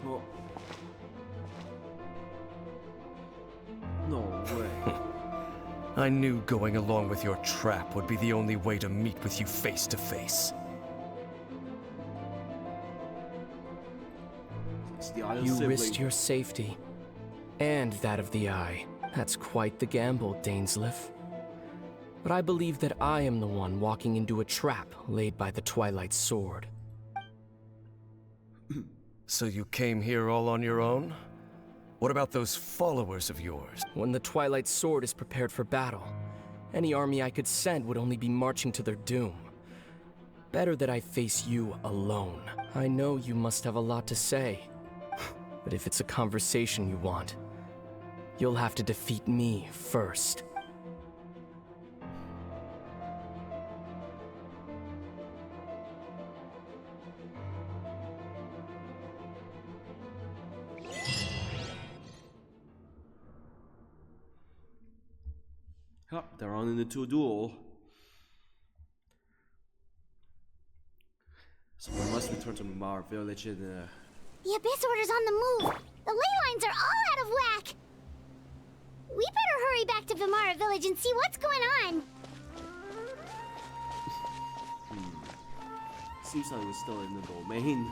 Oh. No way. I knew going along with your trap would be the only way to meet with you face to face. It's the other You sibling. risked your safety. And that of the Eye. That's quite the gamble, Dainsleif. But I believe that I am the one walking into a trap laid by the Twilight Sword. So you came here all on your own? What about those followers of yours? When the Twilight Sword is prepared for battle, any army I could send would only be marching to their doom. Better that I face you alone. I know you must have a lot to say, but if it's a conversation you want, you'll have to defeat me first. Huh, they're on in the two duel. So we must return to Vimara Village and The Abyss Order's on the move. The ley lines are all out of whack. We better hurry back to Vimara Village and see what's going on. seems like we're still in the domain.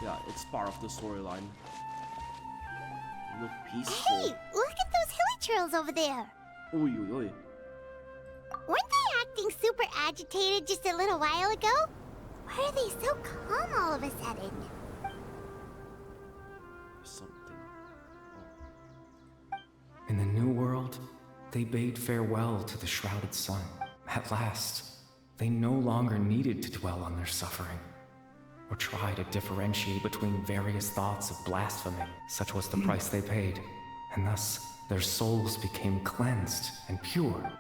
Yeah, it's part of the storyline. Look peaceful. Hey, look at those hilly trails over there. Oi, oi, oi. Weren't they acting super agitated just a little while ago? Why are they so calm all of a sudden? Something. In the New World, they bade farewell to the shrouded sun. At last, they no longer needed to dwell on their suffering, or try to differentiate between various thoughts of blasphemy. Such was the price they paid, and thus their souls became cleansed and pure.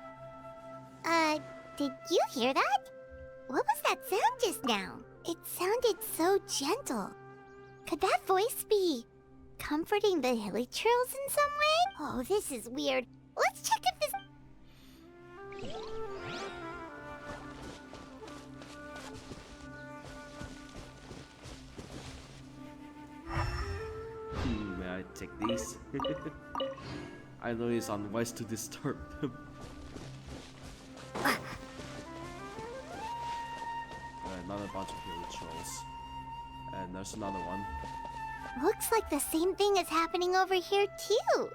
Did you hear that? What was that sound just now? It sounded so gentle. Could that voice be comforting the hilly trails in some way? Oh, this is weird. Let's check if this... May I take these? I know it's unwise to disturb them. Another bunch of hilly trolls. And there's another one. Looks like the same thing is happening over here too.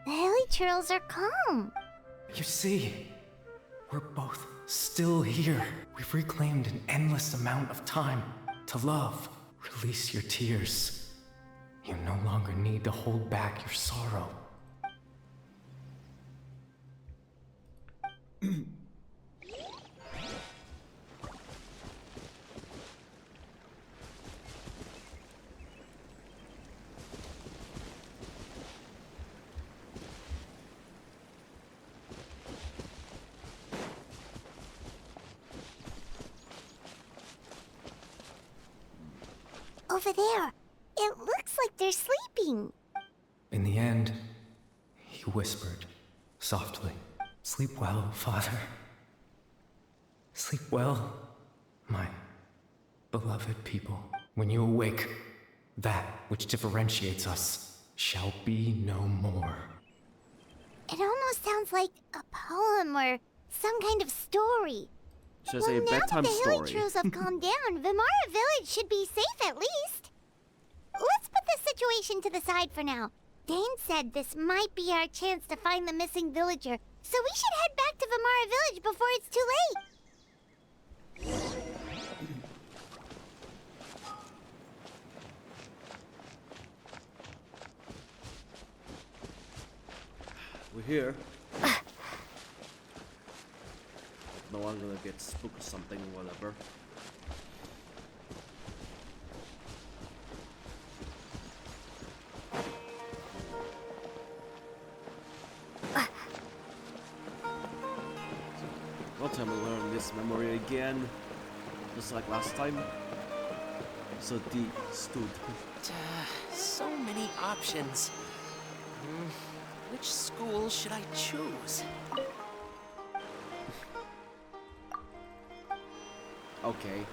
The hilly trails are calm. You see, we're both still here. We've reclaimed an endless amount of time to love. Release your tears. You no longer need to hold back your sorrow. over there. It looks like they're sleeping. In the end, he whispered, softly, "Sleep well, Father. Sleep well, my beloved people. When you awake, that which differentiates us shall be no more." It almost sounds like a poem or some kind of story. Just a bedtime now that the story. hilly trails have calmed down, Vimara Village should be safe at least. Let's put this situation to the side for now. Dane said this might be our chance to find the missing villager, so we should head back to Vimara Village before it's too late. We're here. No one's gonna get spooked or something, whatever. What time we learn this memory again? Just like last time. So deep stood. So many options. Which school should I choose? Okay.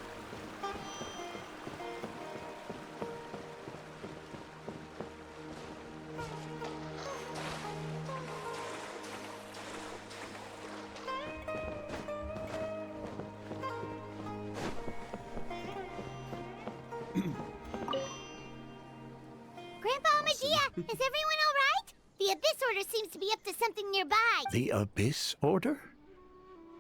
Grandpa Medea, is everyone all right? The Abyss Order seems to be up to something nearby. The Abyss Order?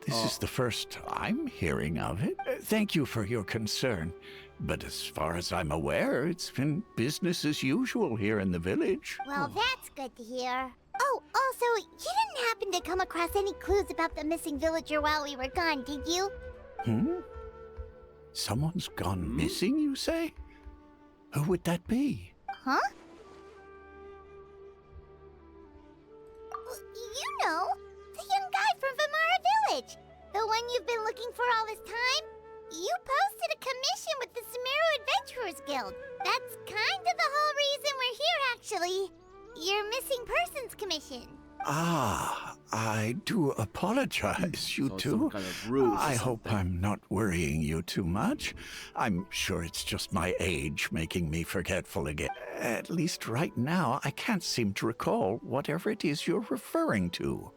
This is the first I'm hearing of it. Thank you for your concern. But as far as I'm aware, it's been business as usual here in the village. Well, that's good to hear. Oh, also, you didn't happen to come across any clues about the missing villager while we were gone, did you? Someone's gone missing, you say? Who would that be? Huh? You know, the young guy from Vimara Village. The one you've been looking for all this time. You posted a commission with the Sumeru Adventurers Guild. That's kind of the whole reason we're here, actually. Your missing persons commission. Ah, I do apologize, you So two. some kind of ruse or I hope something. I'm not worrying you too much. I'm sure it's just my age making me forgetful again. At least right now, I can't seem to recall whatever it is you're referring to.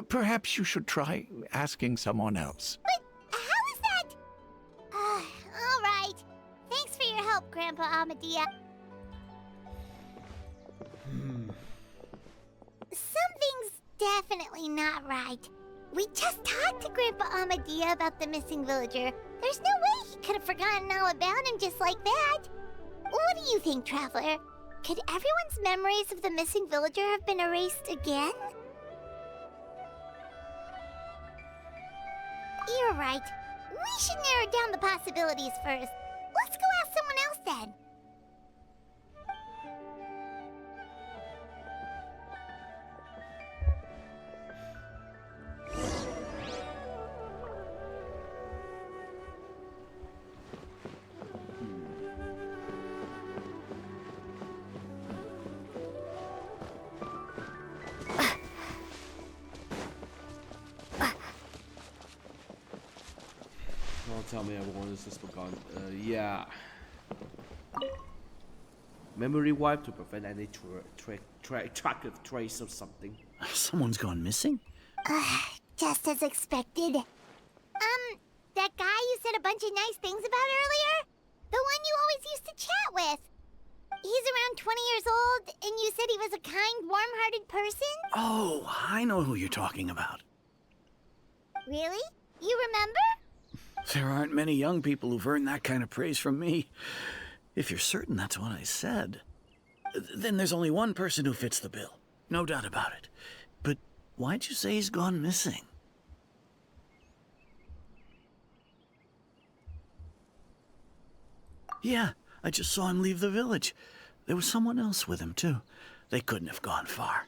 Perhaps you should try asking someone else. But how is that? All right. Thanks for your help, Grandpa Amadea. Something's definitely not right. We just talked to Grandpa Amadea about the missing villager. There's no way he could have forgotten all about him just like that. What do you think, Traveler? Could everyone's memories of the missing villager have been erased again? You're right. We should narrow down the possibilities first. Let's go ask someone else then. Don't tell me everyone is just forgotten. Yeah. Memory wipe to prevent any track of trace of something. Someone's gone missing? Just as expected. That guy you said a bunch of nice things about earlier? The one you always used to chat with. He's around 20 years old, and you said he was a kind, warm-hearted person? Oh, I know who you're talking about. Really? You remember? There aren't many young people who've earned that kind of praise from me. If you're certain that's what I said, then there's only one person who fits the bill. No doubt about it. But why'd you say he's gone missing? Yeah, I just saw him leave the village. There was someone else with him, too. They couldn't have gone far.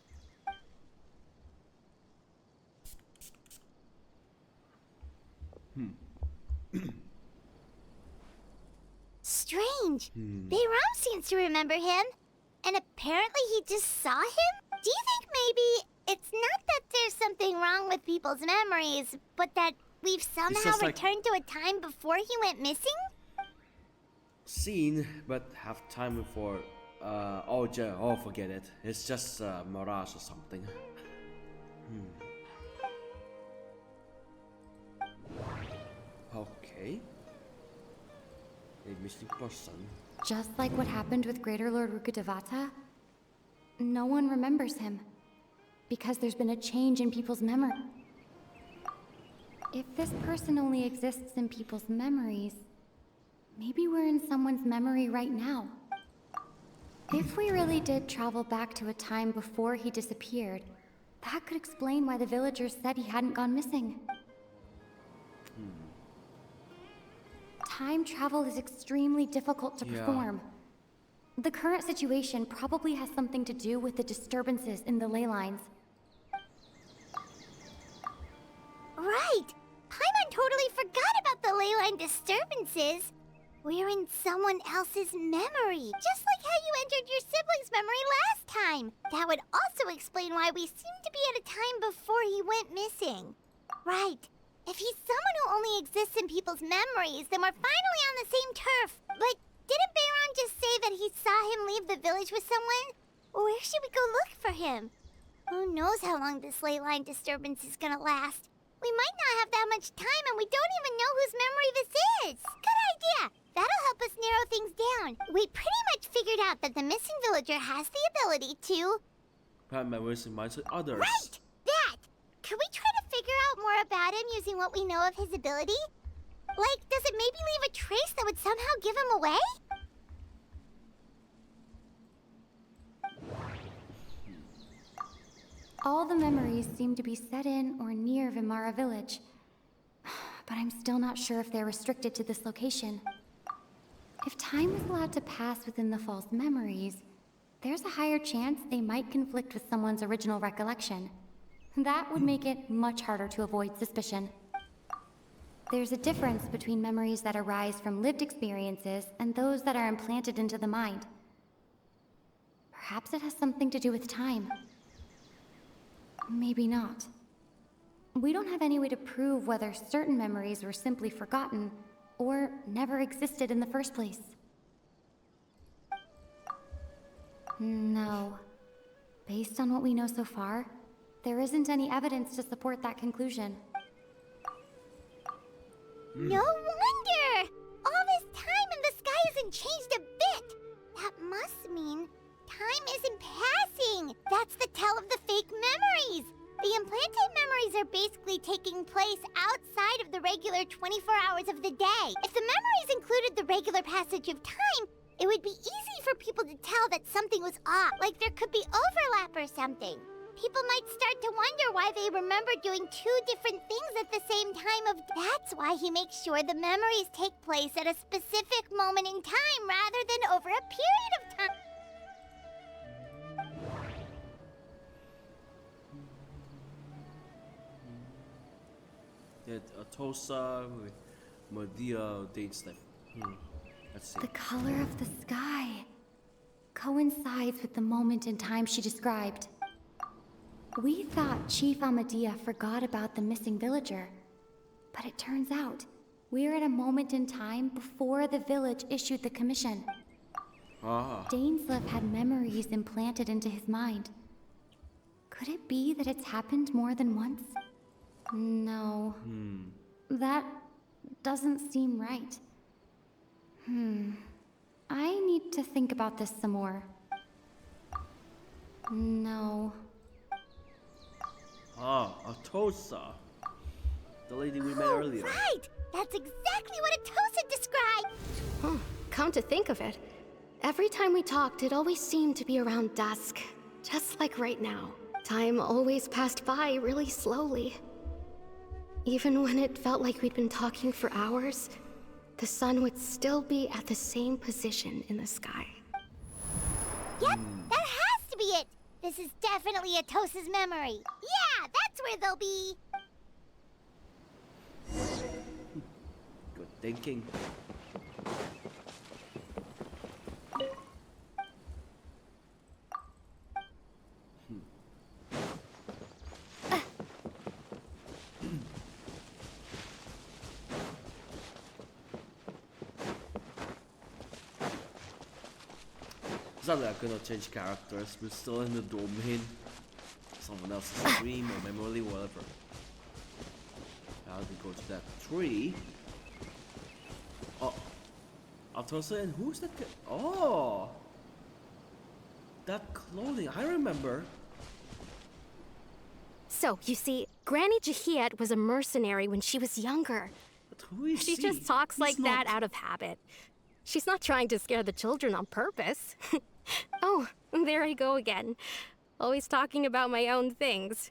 Strange. strange. Bayram seems to remember him, and apparently he just saw him? Do you think maybe it's not that there's something wrong with people's memories, but that we've somehow returned to a time before he went missing? Seen, but have time before. Forget it. It's just mirage or something. Okay. A missing person. Just like what happened with Greater Lord Rukkhadevata, no one remembers him. Because there's been a change in people's memory. If this person only exists in people's memories, maybe we're in someone's memory right now. If we really did travel back to a time before he disappeared, that could explain why the villagers said he hadn't gone missing. Time travel is extremely difficult to perform. The current situation probably has something to do with the disturbances in the ley lines. Right! Paimon totally forgot about the ley line disturbances. We're in someone else's memory, just like how you entered your sibling's memory last time. That would also explain why we seem to be at a time before he went missing. Right. If he's someone who only exists in people's memories, then we're finally on the same turf. But didn't Bayron just say that he saw him leave the village with someone? Where should we go look for him? Who knows how long this ley line disturbance is gonna last? We might not have that much time, and we don't even know whose memory this is. Good idea. That'll help us narrow things down. We pretty much figured out that the missing villager has the ability to... Grant memories in minds of others. Right! That! Could we try to figure out more about him using what we know of his ability? Like, does it maybe leave a trace that would somehow give him away? All the memories seem to be set in or near Vimara Village. But I'm still not sure if they're restricted to this location. If time is allowed to pass within the false memories, there's a higher chance they might conflict with someone's original recollection. That would make it much harder to avoid suspicion. There's a difference between memories that arise from lived experiences and those that are implanted into the mind. Perhaps it has something to do with time. Maybe not. We don't have any way to prove whether certain memories were simply forgotten or never existed in the first place. No. Based on what we know so far, there isn't any evidence to support that conclusion. No wonder! All this time and the sky hasn't changed a bit! That must mean time isn't passing! That's the tell of the fake memories! The implanted memories are basically taking place outside of the regular 24 hours of the day. If the memories included the regular passage of time, it would be easy for people to tell that something was off, like there could be overlap or something. People might start to wonder why they remember doing two different things at the same time of... That's why he makes sure the memories take place at a specific moment in time rather than over a period of time. That Atossa with Medea dates like... Let's see. The color of the sky coincides with the moment in time she described. We thought Chief Amadea forgot about the missing villager, but it turns out we're at a moment in time before the village issued the commission. Dainslev had memories implanted into his mind. Could it be that it's happened more than once? No. That doesn't seem right. I need to think about this some more. No. Atossa. The lady we met earlier. Right! That's exactly what Atossa described! Come to think of it, every time we talked, it always seemed to be around dusk. Just like right now. Time always passed by really slowly. Even when it felt like we'd been talking for hours, the sun would still be at the same position in the sky. Yep, that has to be it! This is definitely Atossa's memory. Yeah, that's where they'll be. Good thinking. not like I'm gonna change characters. We're still in the domain. Someone else's dream or memory, whatever. Now we go to that tree. Oh, Atossa, and who's that? Oh, that clothing. I remember. So, you see, Granny Jahiet was a mercenary when she was younger. But who is She just talks like that out of habit. She's not trying to scare the children on purpose. Oh, there I go again. Always talking about my own things.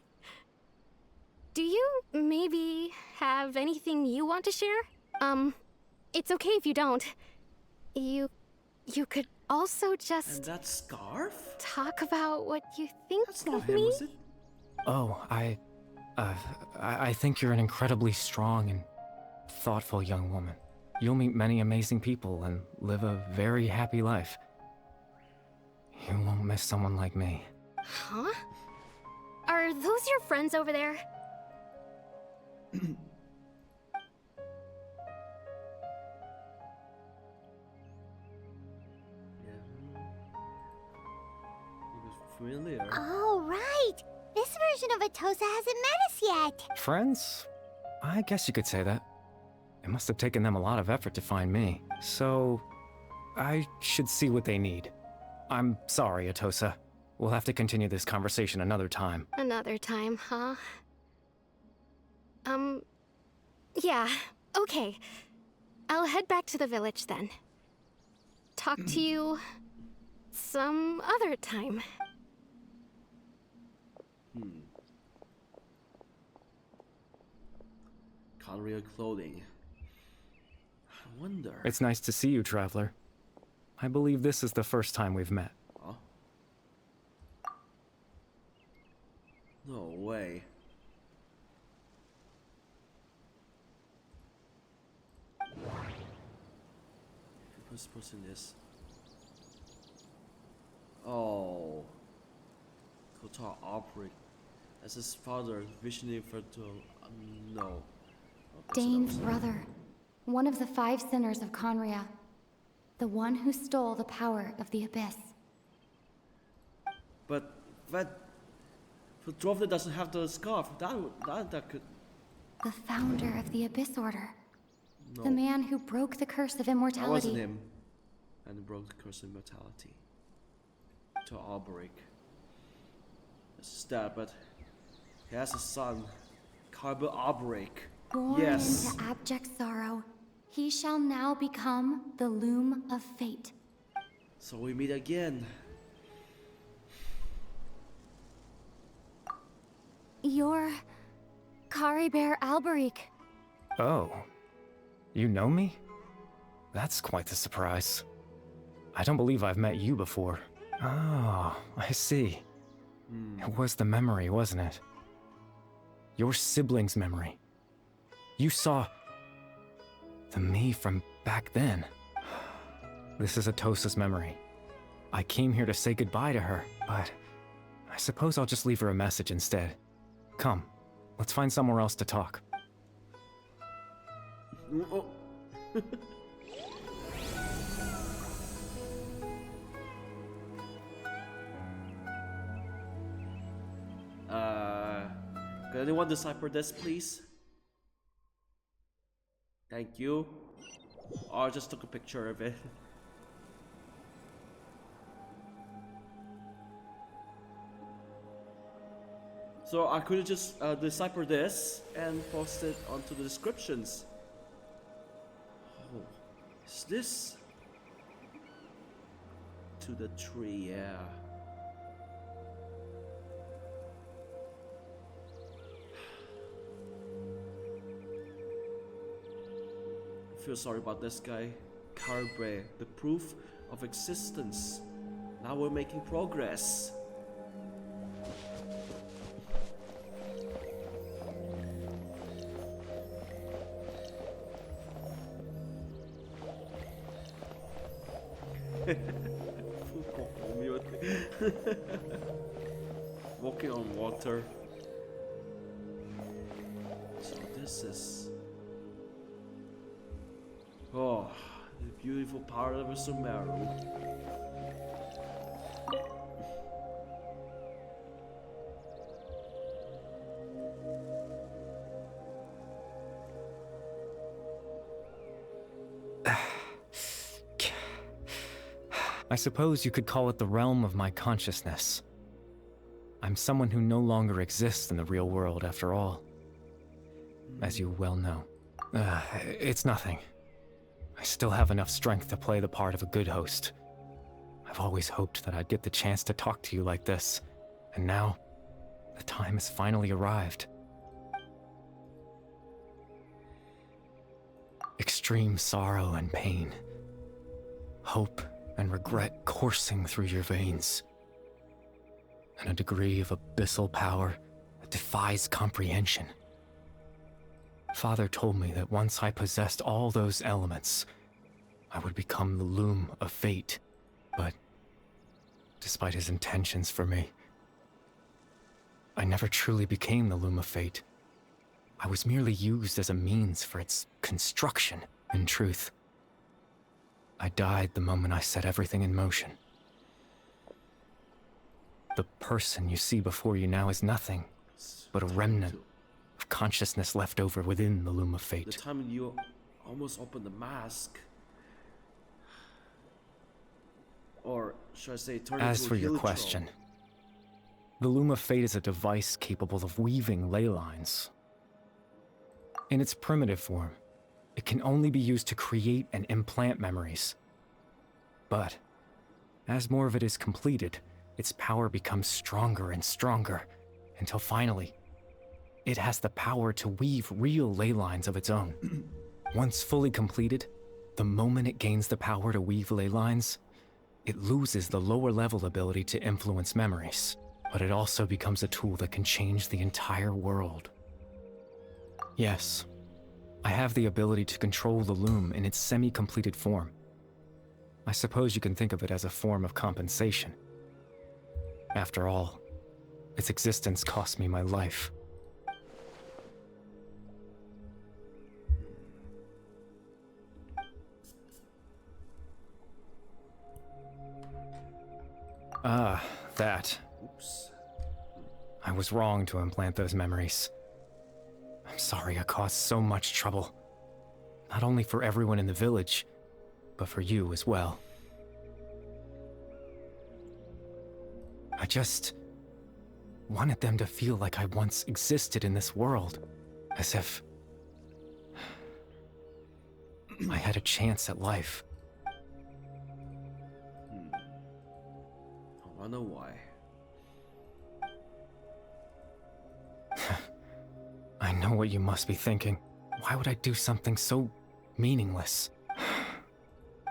Do you maybe have anything you want to share? It's okay if you don't. You could also just... And that scarf? Talk about what you think That's not of him, me? was it? Oh, I think you're an incredibly strong and thoughtful young woman. You'll meet many amazing people and live a very happy life. You won't miss someone like me. Huh? Are those your friends over there? Yeah. He was familiar. Oh, right! This version of Atossa hasn't met us yet! Friends? I guess you could say that. It must have taken them a lot of effort to find me. So, I should see what they need. I'm sorry, Atossa. We'll have to continue this conversation another time. Another time, huh? Yeah, okay. I'll head back to the village then. Talk to you some other time. Conreal clothing. I wonder. It's nice to see you, Traveler. I believe this is the first time we've met. Huh? No way. Who's pushing this? Oh. Kotar Outbreak. As his father, visioning for to no. Dane's brother. One of the 5 sinners of Conria. The one who stole the power of the Abyss. But Drovna doesn't have the scarf. That could. The founder of the Abyss Order. No. The man who broke the curse of immortality. That wasn't him. And broke the curse of immortality. To Alberic. This is that, but he has a son, Caribert Alberic. Born Yes. into abject sorrow, he shall now become the Loom of Fate. So we meet again. You're Caribert Alberic. Oh. You know me? That's quite the surprise. I don't believe I've met you before. Oh, I see. It was the memory, wasn't it? Your sibling's memory. You saw the me from back then. This is Atossa's memory. I came here to say goodbye to her, but I suppose I'll just leave her a message instead. Come, let's find somewhere else to talk. Oh. Can anyone decipher this, please? Thank you. Oh, I just took a picture of it. So I could have just deciphered this and post it onto the descriptions. Oh, is this to the tree? Yeah. I feel sorry about this guy. Caribert, the proof of existence. Now we're making progress. Walking on water. So this is... Oh, the beautiful part of Sumeru. I suppose you could call it the realm of my consciousness. I'm someone who no longer exists in the real world, after all. As you well know. It's nothing. I still have enough strength to play the part of a good host. I've always hoped that I'd get the chance to talk to you like this, and now, the time has finally arrived. Extreme sorrow and pain. Hope and regret coursing through your veins. And a degree of abyssal power that defies comprehension. Father told me that once I possessed all those elements, I would become the Loom of Fate. But, despite his intentions for me, I never truly became the Loom of Fate. I was merely used as a means for its construction. In truth, I died the moment I set everything in motion. The person you see before you now is nothing but a remnant of consciousness left over within the Loom of Fate. The time you almost opened the mask. Or should I say turn into a As for your hill question, troll. the Loom of Fate is a device capable of weaving ley lines. In its primitive form, it can only be used to create and implant memories. But, as more of it is completed, its power becomes stronger and stronger, until finally, it has the power to weave real ley lines of its own. Once fully completed, the moment it gains the power to weave ley lines, it loses the lower level ability to influence memories, but it also becomes a tool that can change the entire world. Yes, I have the ability to control the loom in its semi-completed form. I suppose you can think of it as a form of compensation. After all, its existence cost me my life. Ah, that. Oops. I was wrong to implant those memories. I'm sorry I caused so much trouble. Not only for everyone in the village, but for you as well. I just wanted them to feel like I once existed in this world, as if I had a chance at life. I wonder why. I know what you must be thinking. Why would I do something so meaningless?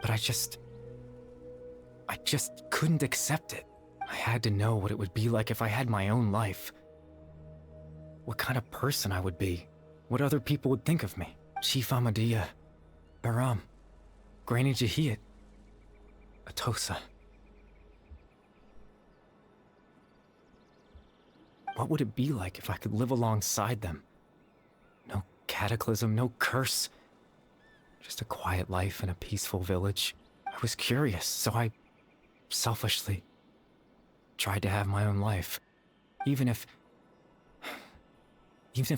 But I just couldn't accept it. I had to know what it would be like if I had my own life. What kind of person I would be. What other people would think of me. Chief Amadea, Baram, Granny Jahiyat, Atossa. What would it be like if I could live alongside them? No cataclysm, no curse. Just a quiet life in a peaceful village. I was curious, so I selfishly tried to have my own life. Even if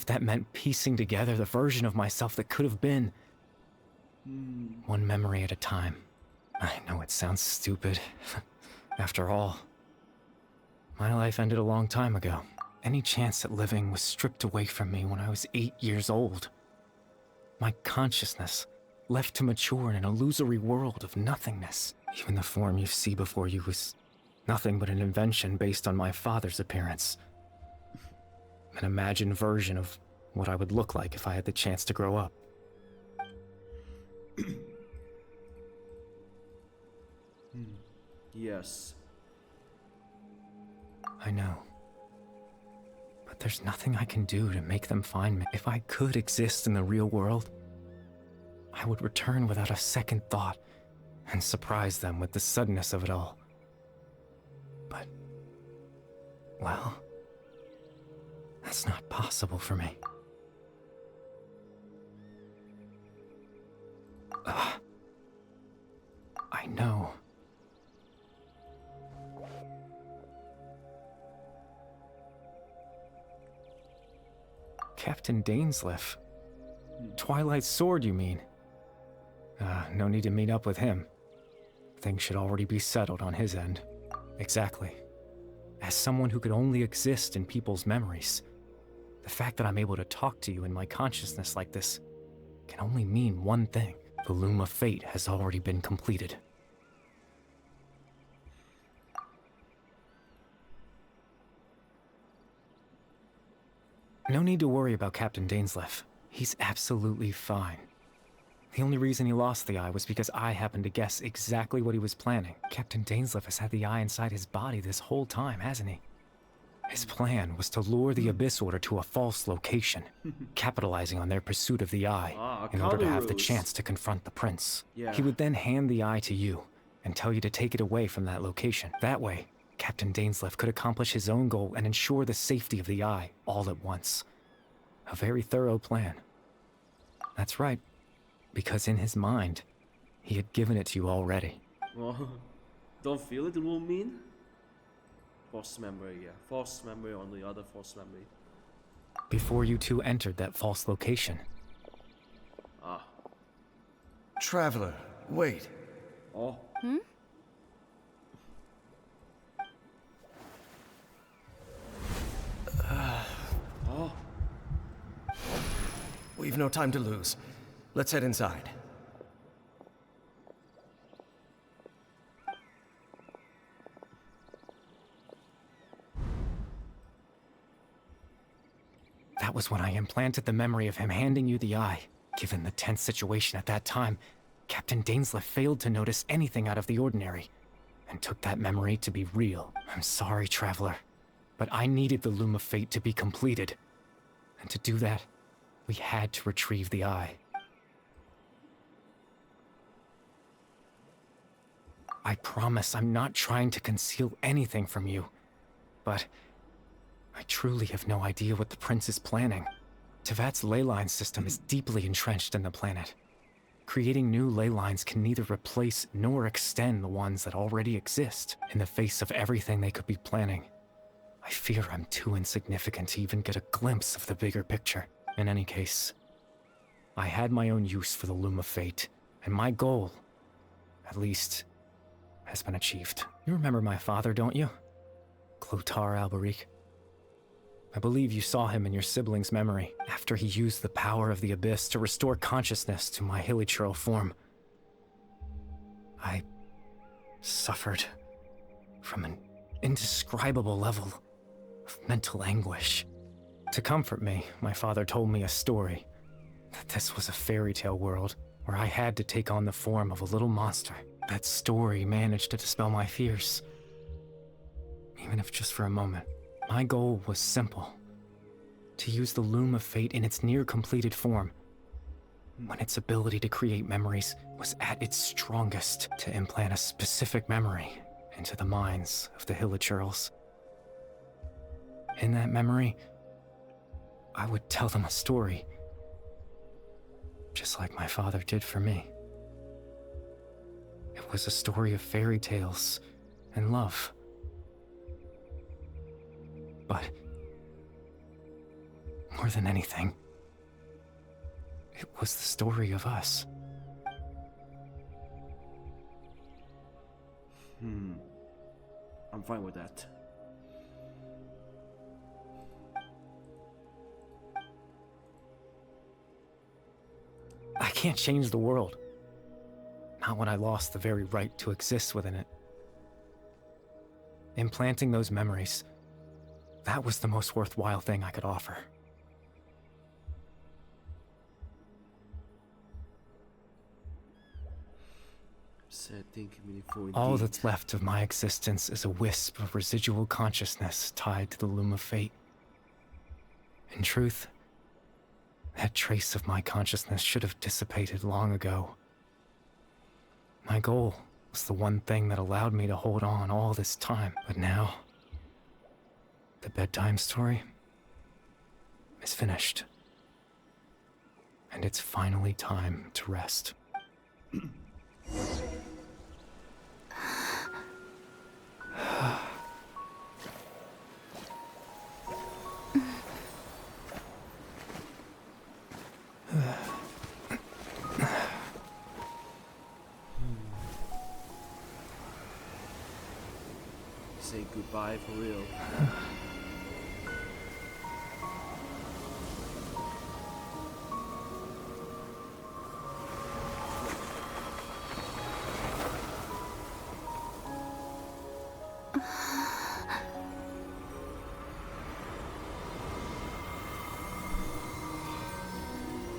that meant piecing together the version of myself that could have been. One memory at a time. I know it sounds stupid. After all, my life ended a long time ago. Any chance at living was stripped away from me when I was 8 years old. My consciousness left to mature in an illusory world of nothingness. Even the form you see before you was nothing but an invention based on my father's appearance. An imagined version of what I would look like if I had the chance to grow up. Yes. I know. But there's nothing I can do to make them find me. If I could exist in the real world, I would return without a second thought and surprise them with the suddenness of it all. But, well, that's not possible for me. I know. Captain Dainsleif. Twilight's sword, you mean? No need to meet up with him. things should already be settled on his end. Exactly. As someone who could only exist in people's memories, the fact that I'm able to talk to you in my consciousness like this can only mean one thing. The Loom of Fate has already been completed. No need to worry about Captain Dainsleif. He's absolutely fine. The only reason he lost the eye was because I happened to guess exactly what he was planning. Captain Dainsleif has had the eye inside his body this whole time, hasn't he? His plan was to lure the Abyss Order to a false location, capitalizing on their pursuit of the eye in order to have the chance to confront the prince. Yeah. He would then hand the eye to you and tell you to take it away from that location. That way, Captain Dainsleif could accomplish his own goal and ensure the safety of the eye all at once. A very thorough plan. That's right, because in his mind, he had given it to you already. Well, don't feel it will mean? False memory, yeah. False memory on the other false memory. Before you two entered that false location. Ah. Traveler, wait. Oh. Hmm? Oh. We've no time to lose. Let's head inside. That was when I implanted the memory of him handing you the eye. Given the tense situation at that time, Captain Dainsleif failed to notice anything out of the ordinary, and took that memory to be real. I'm sorry, Traveler, but I needed the Loom of Fate to be completed. And to do that, we had to retrieve the eye. I promise I'm not trying to conceal anything from you, but I truly have no idea what the prince is planning. Tevat's ley line system is deeply entrenched in the planet. Creating new ley lines can neither replace nor extend the ones that already exist. In the face of everything they could be planning, I fear I'm too insignificant to even get a glimpse of the bigger picture. In any case, I had my own use for the Loom of Fate, and my goal, at least, has been achieved. You remember my father, don't you? Clotar Alberic. I believe you saw him in your sibling's memory, after he used the power of the Abyss to restore consciousness to my hilichurl form. I suffered from an indescribable level of mental anguish. To comfort me, my father told me a story, that this was a fairy tale world, where I had to take on the form of a little monster. That story managed to dispel my fears, even if just for a moment. My goal was simple: to use the Loom of Fate in its near-completed form, when its ability to create memories was at its strongest, to implant a specific memory into the minds of the hilichurls. In that memory, I would tell them a story, just like my father did for me. It was a story of fairy tales and love. But more than anything, it was the story of us. I'm fine with that. I can't change the world. Not when I lost the very right to exist within it. Implanting those memories, that was the most worthwhile thing I could offer. All that's left of my existence is a wisp of residual consciousness tied to the Loom of Fate. In truth, that trace of my consciousness should have dissipated long ago. My goal was the one thing that allowed me to hold on all this time, but now, the bedtime story is finished. And it's finally time to rest. goodbye for real.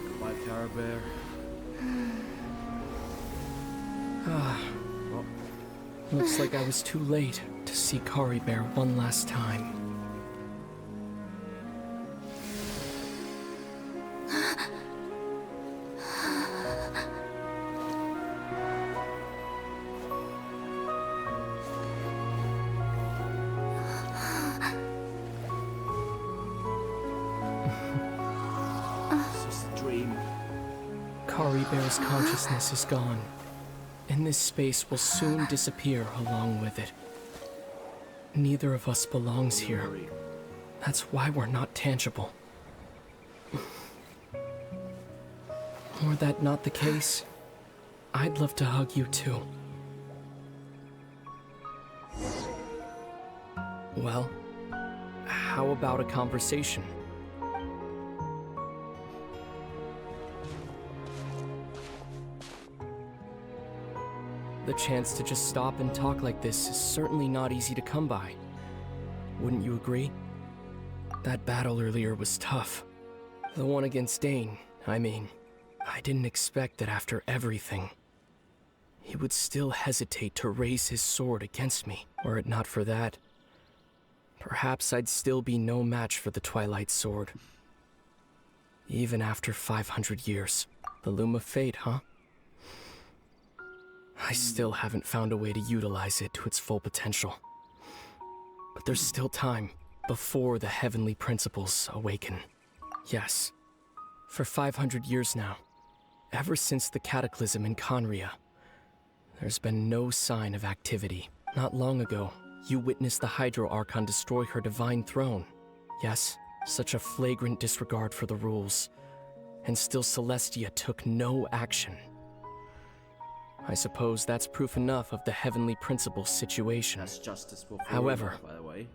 Goodbye, Caribert. Well, looks like I was too late to see Caribert one last time. It's just a dream. Caribert's consciousness is gone, and this space will soon disappear along with it. Neither of us belongs here. That's why we're not tangible. Were that not the case, I'd love to hug you too. Well, how about a conversation? The chance to just stop and talk like this is certainly not easy to come by. Wouldn't you agree? That battle earlier was tough. The one against Dane, I mean. I didn't expect that after everything, he would still hesitate to raise his sword against me. Were it not for that, perhaps I'd still be no match for the Twilight Sword. Even after 500 years. The Loom of Fate, huh? I still haven't found a way to utilize it to its full potential. But there's still time before the heavenly principles awaken. Yes, for 500 years now, ever since the cataclysm in Conria, there's been no sign of activity. Not long ago, you witnessed the Hydro Archon destroy her divine throne. Yes, such a flagrant disregard for the rules. And still Celestia took no action. I suppose that's proof enough of the heavenly principles situation. That's justice for However, by the way.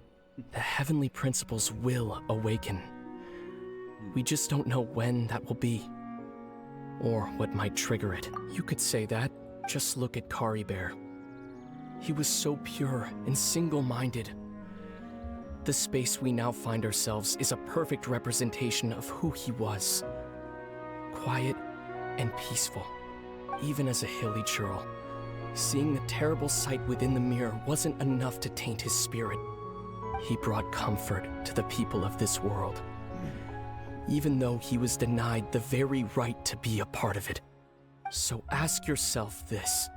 the heavenly principles will awaken. We just don't know when that will be, or what might trigger it. You could say that. Just look at Caribert. He was so pure and single-minded. The space we now find ourselves is a perfect representation of who he was. Quiet and peaceful. Even as a hilly churl, seeing the terrible sight within the mirror wasn't enough to taint his spirit. He brought comfort to the people of this world, even though he was denied the very right to be a part of it. So ask yourself this.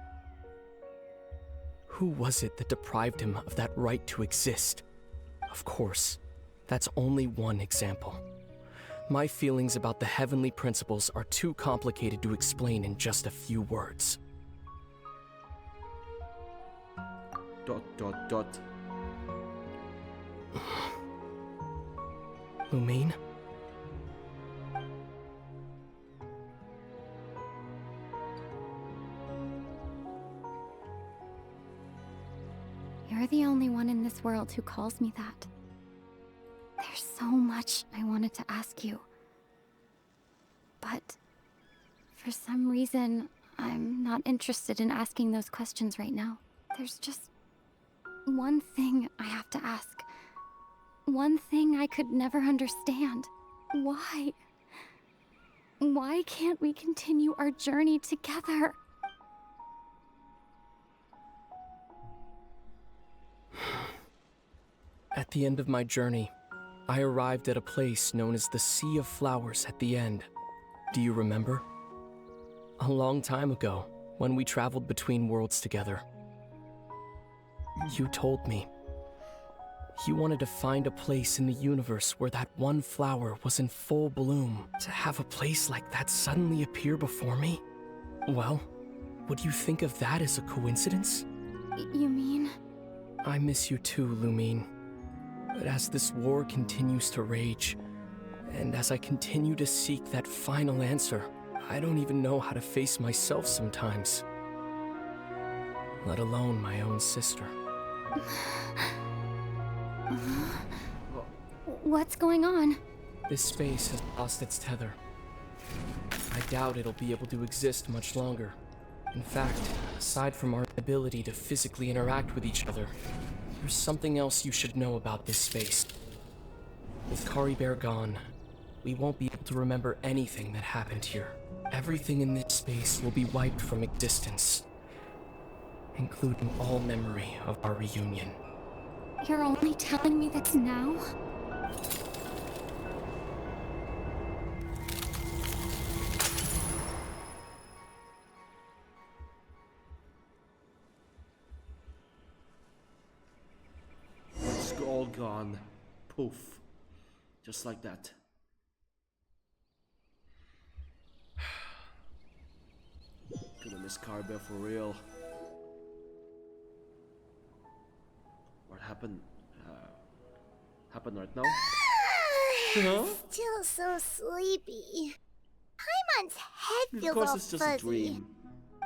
Who was it that deprived him of that right to exist? Of course, that's only one example. My feelings about the heavenly principles are too complicated to explain in just a few words. ... Lumine? You're the only one in this world who calls me that. There's so much I wanted to ask you. But for some reason, I'm not interested in asking those questions right now. There's just one thing I have to ask. One thing I could never understand. Why? Why can't we continue our journey together? At the end of my journey, I arrived at a place known as the Sea of Flowers at the end. Do you remember? A long time ago, when we traveled between worlds together. You told me you wanted to find a place in the universe where that one flower was in full bloom. To have a place like that suddenly appear before me? Well, would you think of that as a coincidence? You mean? I miss you too, Lumine. But as this war continues to rage, and as I continue to seek that final answer, I don't even know how to face myself sometimes. Let alone my own sister. What's going on? This space has lost its tether. I doubt it'll be able to exist much longer. In fact, aside from our ability to physically interact with each other, there's something else you should know about this space. With Caribert gone, we won't be able to remember anything that happened here. Everything in this space will be wiped from existence, including all memory of our reunion. You're only telling me this now? It's all gone. Poof. Just like that. Gonna miss Caribert for real. What happened? Happened right now? Huh? Still so sleepy. Paimon's head feels Of course, all it's just fuzzy. a dream.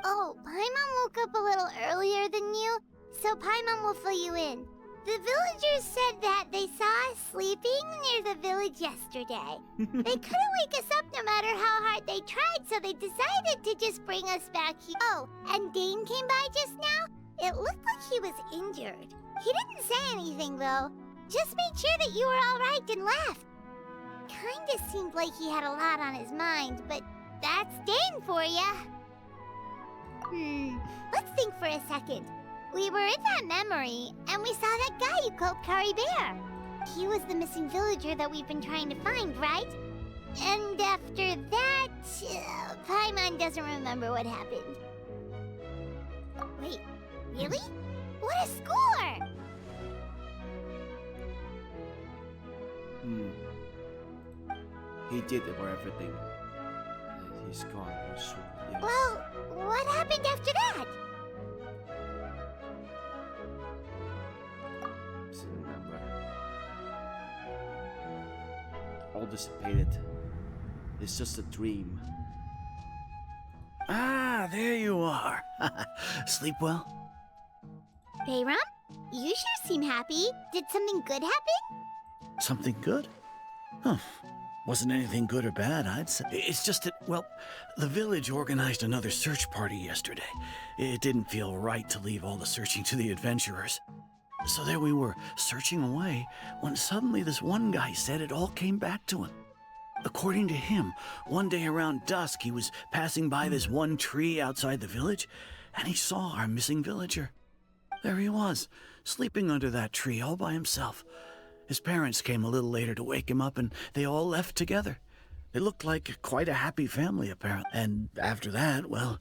Oh, Paimon woke up a little earlier than you, so Paimon will fill you in. The villagers said that they saw us sleeping near the village yesterday. They couldn't wake us up no matter how hard they tried, so they decided to just bring us back here. Oh, and Dane came by just now. It looked like he was injured. He didn't say anything, though. Just made sure that you were all right and left. Kinda seemed like he had a lot on his mind, but that's Dane for ya. Let's think for a second. We were in that memory, and we saw that guy you called Caribert. He was the missing villager that we've been trying to find, right? And after that, Paimon doesn't remember what happened. Wait, really? What a score! He did it for everything. He's gone. Yes. Well, what happened after that? Doesn't remember. All dissipated. It's just a dream. Ah, there you are. Sleep well? Bayram, you sure seem happy. Did something good happen? Something good? Huh. Wasn't anything good or bad, I'd say. It's just that, well, the village organized another search party yesterday. It didn't feel right to leave all the searching to the adventurers. So there we were, searching away, when suddenly this one guy said it all came back to him. According to him, one day around dusk, he was passing by this one tree outside the village, and he saw our missing villager. There he was, sleeping under that tree all by himself. His parents came a little later to wake him up, and they all left together. It looked like quite a happy family, apparently. And after that, well,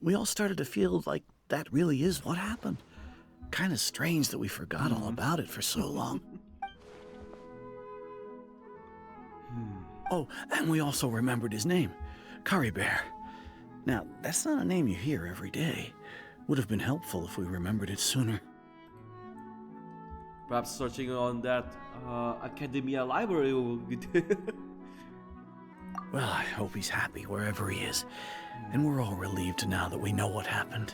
we all started to feel like that really is what happened. Kind of strange that we forgot all about it for so long. Oh, and we also remembered his name, Caribert. Now, that's not a name you hear every day. Would have been helpful if we remembered it sooner. Perhaps searching on that Academia library will be Well, I hope he's happy wherever he is. And we're all relieved now that we know what happened.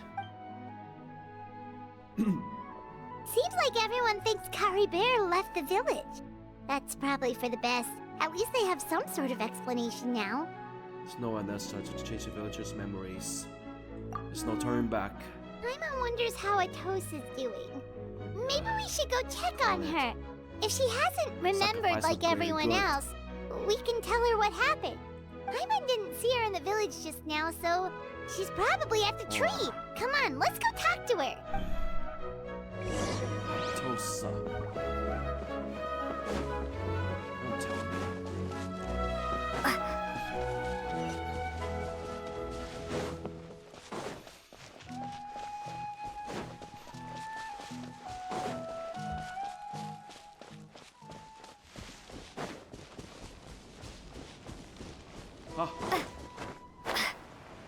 Seems like everyone thinks Caribert left the village. That's probably for the best. At least they have some sort of explanation now. There's no one that's trying to change the villagers' memories. There's no turning back. Paimon wonders how Atossa's doing. Maybe we should go check on her. If she hasn't remembered like everyone else, we can tell her what happened. Paimon didn't see her in the village just now, so she's probably at the tree. Come on, let's go talk to her. Atossa. Don't tell me.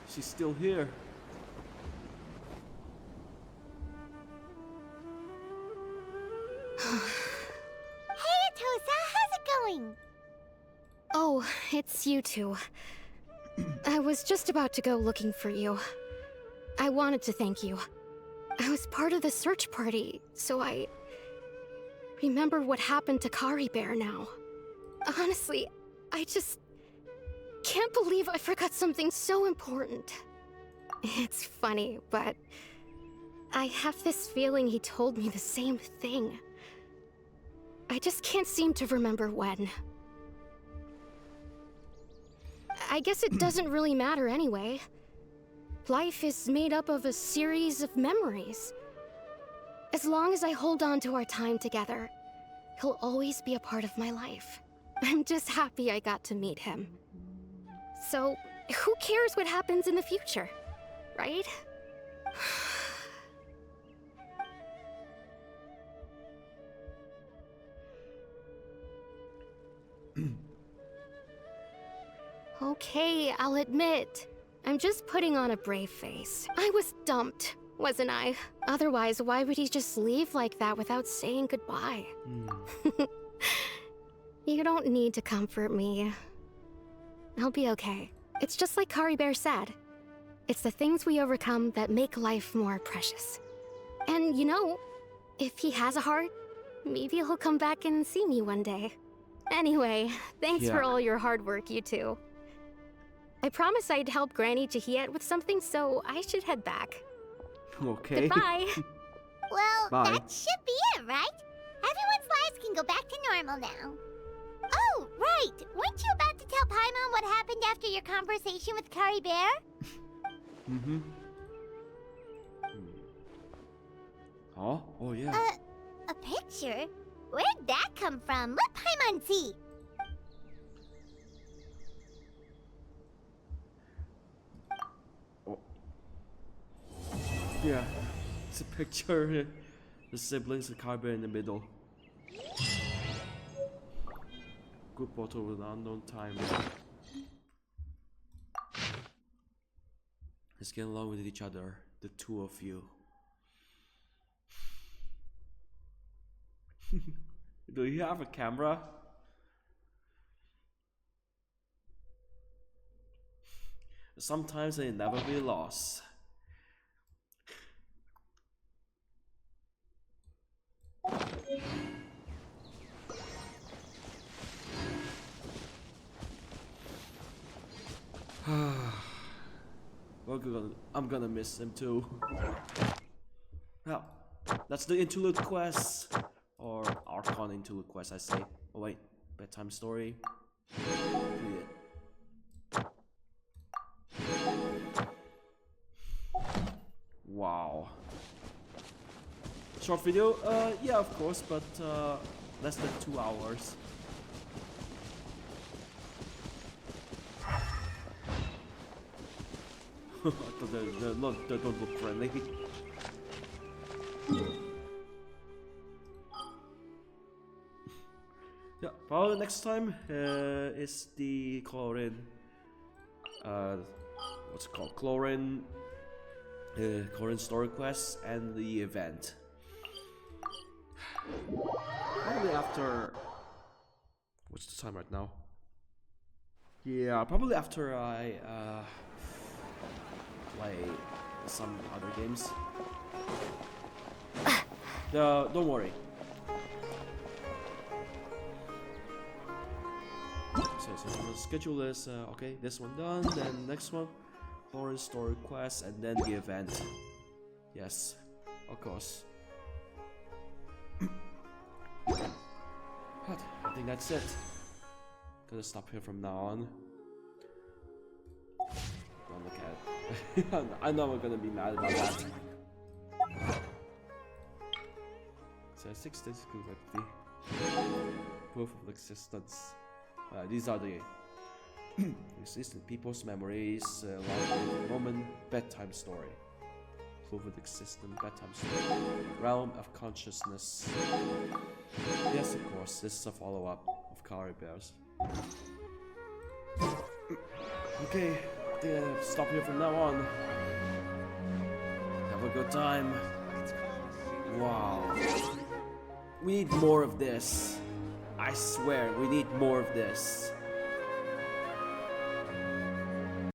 She's still here. Hey, Atossa, how's it going? Oh, it's you two. I was just about to go looking for you. I wanted to thank you. I was part of the search party, so I remember what happened to Caribert now. Honestly, I just can't believe I forgot something so important. It's funny, but I have this feeling he told me the same thing. I just can't seem to remember when. I guess it doesn't really matter anyway. Life is made up of a series of memories. As long as I hold on to our time together, he'll always be a part of my life. I'm just happy I got to meet him. So, who cares what happens in the future, right? Okay, I'll admit. I'm just putting on a brave face. I was dumped, wasn't I? Otherwise, why would he just leave like that without saying goodbye? You don't need to comfort me. I'll be okay. It's just like Caribert said. It's the things we overcome that make life more precious. And you know, if he has a heart, maybe he'll come back and see me one day. Anyway, thanks for all your hard work, you two. I promised I'd help Granny Jahiet with something, so I should head back. Okay. Goodbye. Well, Bye. that should be it, right? Everyone's lives can go back to normal now. Oh, right! Weren't you about to tell Paimon what happened after your conversation with Caribert? Mm-hmm. Oh? Oh, yeah. A picture? Where'd that come from? Let Paimon see! Yeah. It's a picture. The siblings of Caribert in the middle. Group photo with an unknown time. Let's get along with each other, the two of you. Do you have a camera? Sometimes they never be lost. I'm gonna miss him too. Now, that's the Interlude Quest. Or Archon Interlude Quest, I say. Oh wait, bedtime story. Wow. Short video? Yeah, of course, but less than 2 hours. They don't look friendly. Yeah, probably next time is the Chlorine. What's it called? Chlorine story quest and the event. Probably after. What's the time right now? Yeah, probably after I play some other games. Don't worry. So the schedule is okay. This one done, then next one, Chlorine story quest, and then the event. Yes, of course. But I think that's it. Gonna stop here from now on. Don't look at it. I know I'm gonna be mad about that. So 6 days ago with the proof of existence. These are the existing people's memories, Roman bedtime story. Proof of existence bedtime story. Realm of consciousness. Yes, of course, this is a follow-up of Caribert's. Okay, I think I'll stop here from now on. Have a good time. Wow. We need more of this. I swear, we need more of this.